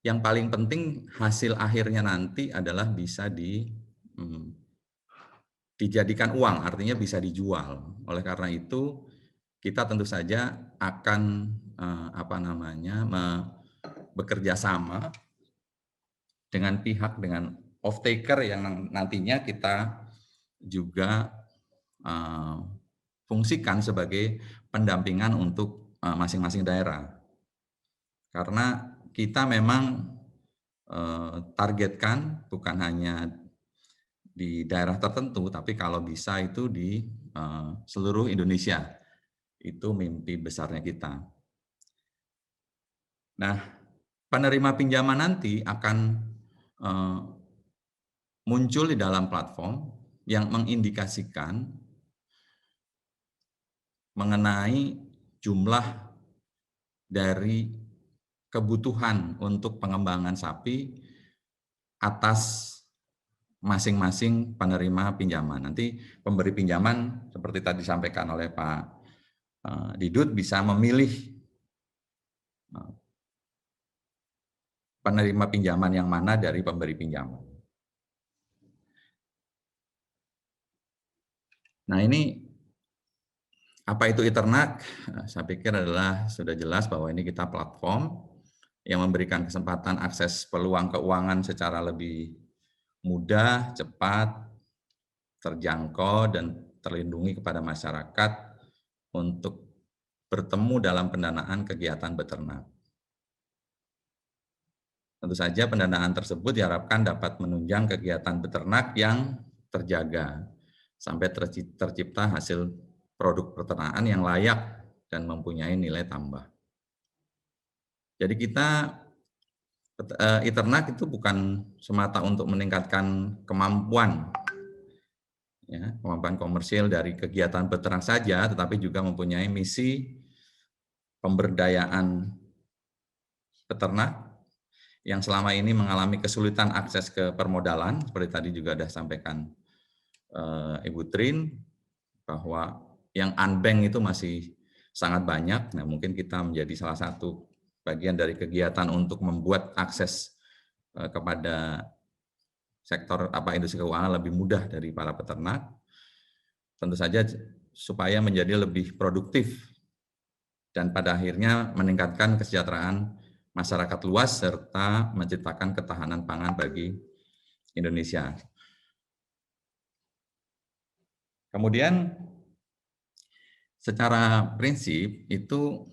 yang paling penting hasil akhirnya nanti adalah bisa dijadikan uang, artinya bisa dijual. Oleh karena itu kita tentu saja akan bekerja sama dengan pihak, dengan off-taker yang nantinya kita juga fungsikan sebagai pendampingan untuk masing-masing daerah. Karena kita memang targetkan bukan hanya di daerah tertentu, tapi kalau bisa itu di seluruh Indonesia. Itu mimpi besarnya kita. Nah, penerima pinjaman nanti akan muncul di dalam platform yang mengindikasikan mengenai jumlah dari kebutuhan untuk pengembangan sapi atas masing-masing penerima pinjaman. Nanti pemberi pinjaman seperti tadi disampaikan oleh Pak Didut bisa memilih penerima pinjaman yang mana dari pemberi pinjaman. Nah, ini apa itu e-ternak? Saya pikir adalah sudah jelas bahwa ini kita platform yang memberikan kesempatan akses peluang keuangan secara lebih mudah, cepat, terjangkau, dan terlindungi kepada masyarakat untuk bertemu dalam pendanaan kegiatan beternak. Tentu saja pendanaan tersebut diharapkan dapat menunjang kegiatan beternak yang terjaga sampai tercipta hasil produk peternakan yang layak dan mempunyai nilai tambah. Jadi kita e-ternak itu bukan semata untuk meningkatkan kemampuan, ya, kemampuan komersil dari kegiatan beternak saja, tetapi juga mempunyai misi pemberdayaan peternak yang selama ini mengalami kesulitan akses ke permodalan, seperti tadi juga sudah sampaikan Ibu Trin, bahwa yang unbank itu masih sangat banyak. Nah, mungkin kita menjadi salah satu bagian dari kegiatan untuk membuat akses kepada sektor industri keuangan lebih mudah dari para peternak. Tentu saja supaya menjadi lebih produktif dan pada akhirnya meningkatkan kesejahteraan masyarakat luas serta menciptakan ketahanan pangan bagi Indonesia. Kemudian secara prinsip itu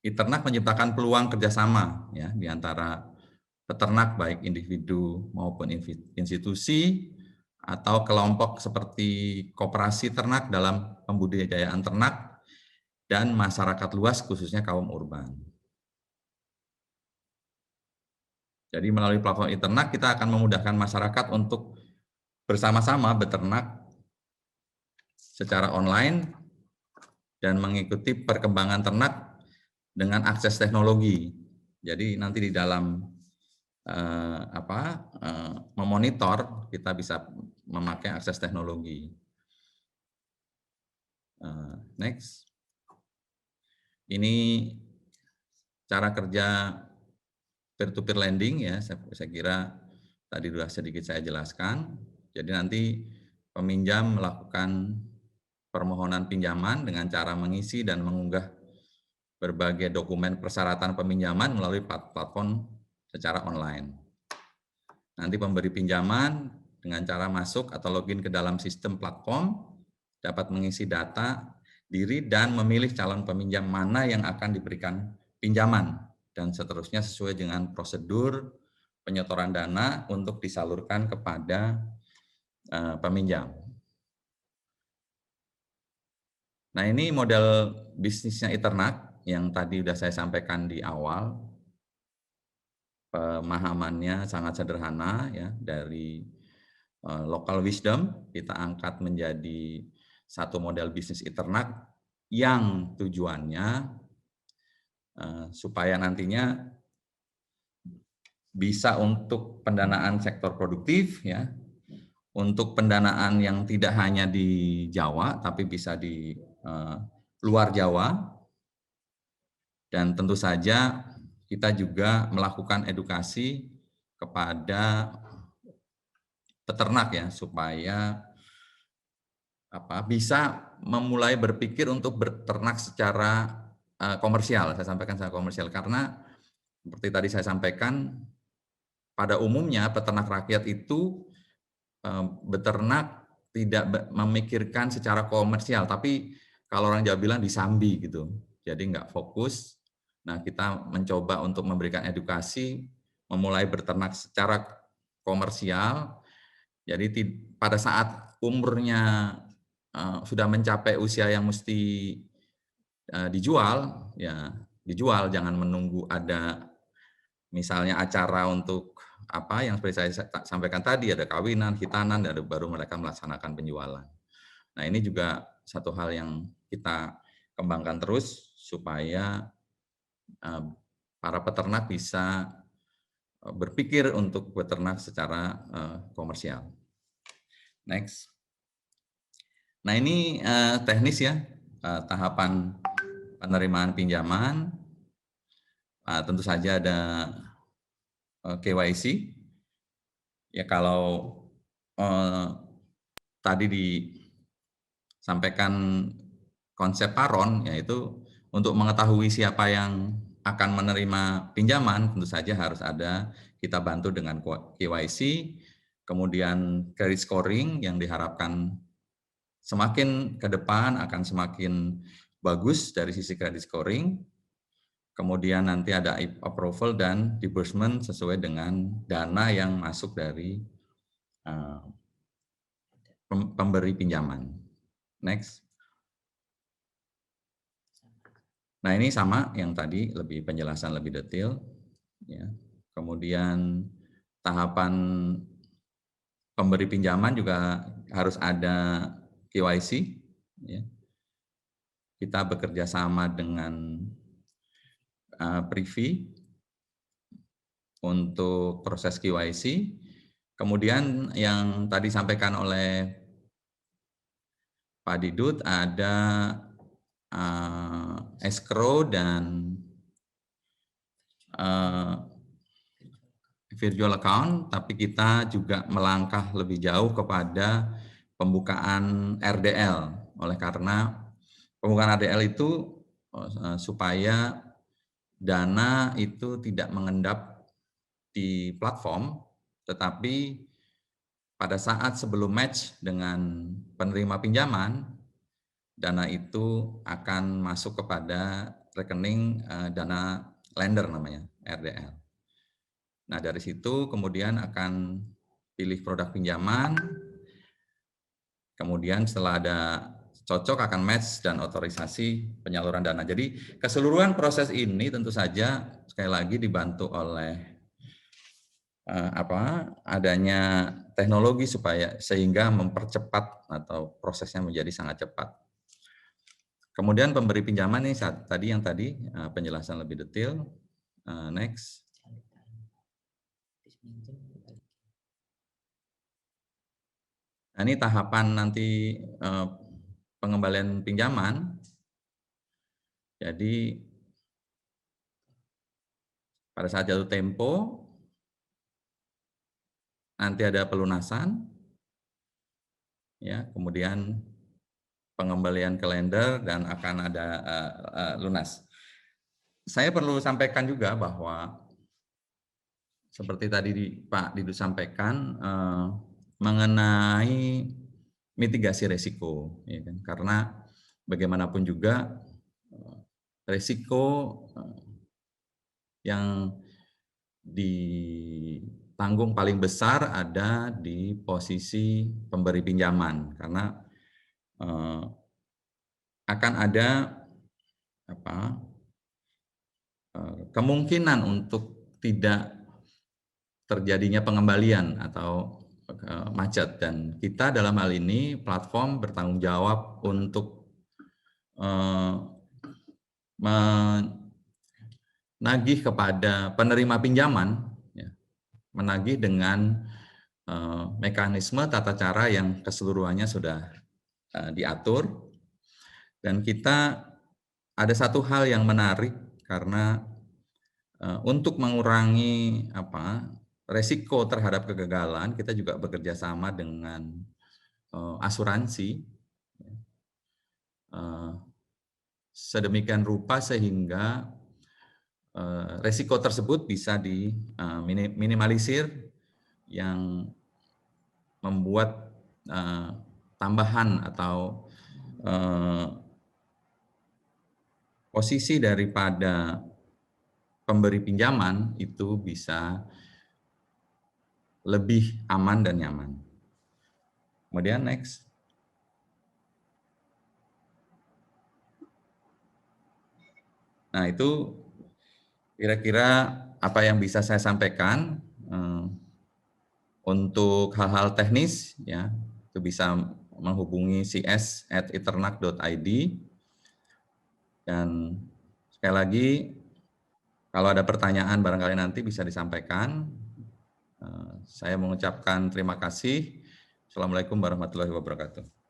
e-ternak menciptakan peluang kerjasama, ya, di antara peternak baik individu maupun institusi atau kelompok seperti koperasi ternak dalam pembudidayaan ternak dan masyarakat luas khususnya kaum urban. Jadi melalui platform e-ternak kita akan memudahkan masyarakat untuk bersama-sama beternak secara online dan mengikuti perkembangan ternak dengan akses teknologi. Jadi nanti di dalam memonitor kita bisa memakai akses teknologi. Next. Ini cara kerja peer-to-peer lending, ya. Saya kira tadi sudah sedikit saya jelaskan. Jadi nanti peminjam melakukan permohonan pinjaman dengan cara mengisi dan mengunggah berbagai dokumen persyaratan peminjaman melalui platform secara online. Nanti pemberi pinjaman dengan cara masuk atau login ke dalam sistem platform dapat mengisi data diri dan memilih calon peminjam mana yang akan diberikan pinjaman dan seterusnya sesuai dengan prosedur penyetoran dana untuk disalurkan kepada peminjam. Nah, ini model bisnisnya Eternak yang tadi sudah saya sampaikan di awal. Pemahamannya sangat sederhana ya, dari local wisdom kita angkat menjadi satu model bisnis Eternak yang tujuannya supaya nantinya bisa untuk pendanaan sektor produktif ya, untuk pendanaan yang tidak hanya di Jawa tapi bisa di luar Jawa, dan tentu saja kita juga melakukan edukasi kepada peternak ya, supaya bisa memulai berpikir untuk berternak secara komersial. Saya sampaikan secara komersial karena seperti tadi saya sampaikan, pada umumnya peternak rakyat itu beternak tidak memikirkan secara komersial, tapi kalau orang Jawa bilang disambi gitu, jadi nggak fokus. Nah, kita mencoba untuk memberikan edukasi, memulai berternak secara komersial. Jadi pada saat umurnya sudah mencapai usia yang mesti dijual, ya dijual, jangan menunggu ada misalnya acara untuk apa yang seperti saya sampaikan tadi, ada kawinan, hitanan, dan baru mereka melaksanakan penjualan. Nah, ini juga satu hal yang kita kembangkan terus supaya para peternak bisa berpikir untuk beternak secara komersial. Next. Nah, ini teknis ya, tahapan penerimaan pinjaman. Tentu saja ada KYC. Ya, kalau tadi disampaikan konsep paron, yaitu untuk mengetahui siapa yang akan menerima pinjaman, tentu saja harus ada, kita bantu dengan KYC, kemudian credit scoring yang diharapkan semakin ke depan akan semakin bagus dari sisi credit scoring. Kemudian nanti ada approval dan disbursement sesuai dengan dana yang masuk dari pemberi pinjaman. Next. Nah, ini sama yang tadi, lebih penjelasan lebih detail. Ya. Kemudian tahapan pemberi pinjaman juga harus ada KYC. Ya. Kita bekerja sama dengan Privy untuk proses KYC. Kemudian yang tadi disampaikan oleh Pak Didut, ada escrow dan virtual account, tapi kita juga melangkah lebih jauh kepada pembukaan RDL. Oleh karena pembukaan RDL itu supaya dana itu tidak mengendap di platform, tetapi pada saat sebelum match dengan penerima pinjaman, dana itu akan masuk kepada rekening dana lender namanya, RDL. Nah, dari situ kemudian akan pilih produk pinjaman, kemudian setelah ada cocok akan match dan otorisasi penyaluran dana. Jadi keseluruhan proses ini tentu saja sekali lagi dibantu oleh adanya teknologi sehingga mempercepat atau prosesnya menjadi sangat cepat. Kemudian pemberi pinjaman ini tadi penjelasan lebih detail. Next. Nah, ini tahapan nanti pengembalian pinjaman. Jadi pada saat jatuh tempo nanti ada pelunasan, ya, kemudian pengembalian ke lender dan akan ada lunas. Saya perlu sampaikan juga bahwa seperti tadi Pak Didut sampaikan mengenai mitigasi resiko, ya kan? Karena bagaimanapun juga resiko yang ditanggung paling besar ada di posisi pemberi pinjaman, karena akan ada kemungkinan untuk tidak terjadinya pengembalian atau macet, dan kita dalam hal ini platform bertanggung jawab untuk menagih kepada penerima pinjaman, ya, menagih dengan mekanisme tata cara yang keseluruhannya sudah diatur. Dan kita ada satu hal yang menarik, karena untuk mengurangi resiko terhadap kegagalan, kita juga bekerja sama dengan asuransi sedemikian rupa sehingga resiko tersebut bisa diminimalisir, yang membuat tambahan atau posisi daripada pemberi pinjaman itu bisa lebih aman dan nyaman. Kemudian next. Nah, itu kira-kira apa yang bisa saya sampaikan. Untuk hal-hal teknis, ya, itu bisa menghubungi cs@eternak.id. Dan sekali lagi, kalau ada pertanyaan barangkali nanti bisa disampaikan. Saya mengucapkan terima kasih. Assalamualaikum warahmatullahi wabarakatuh.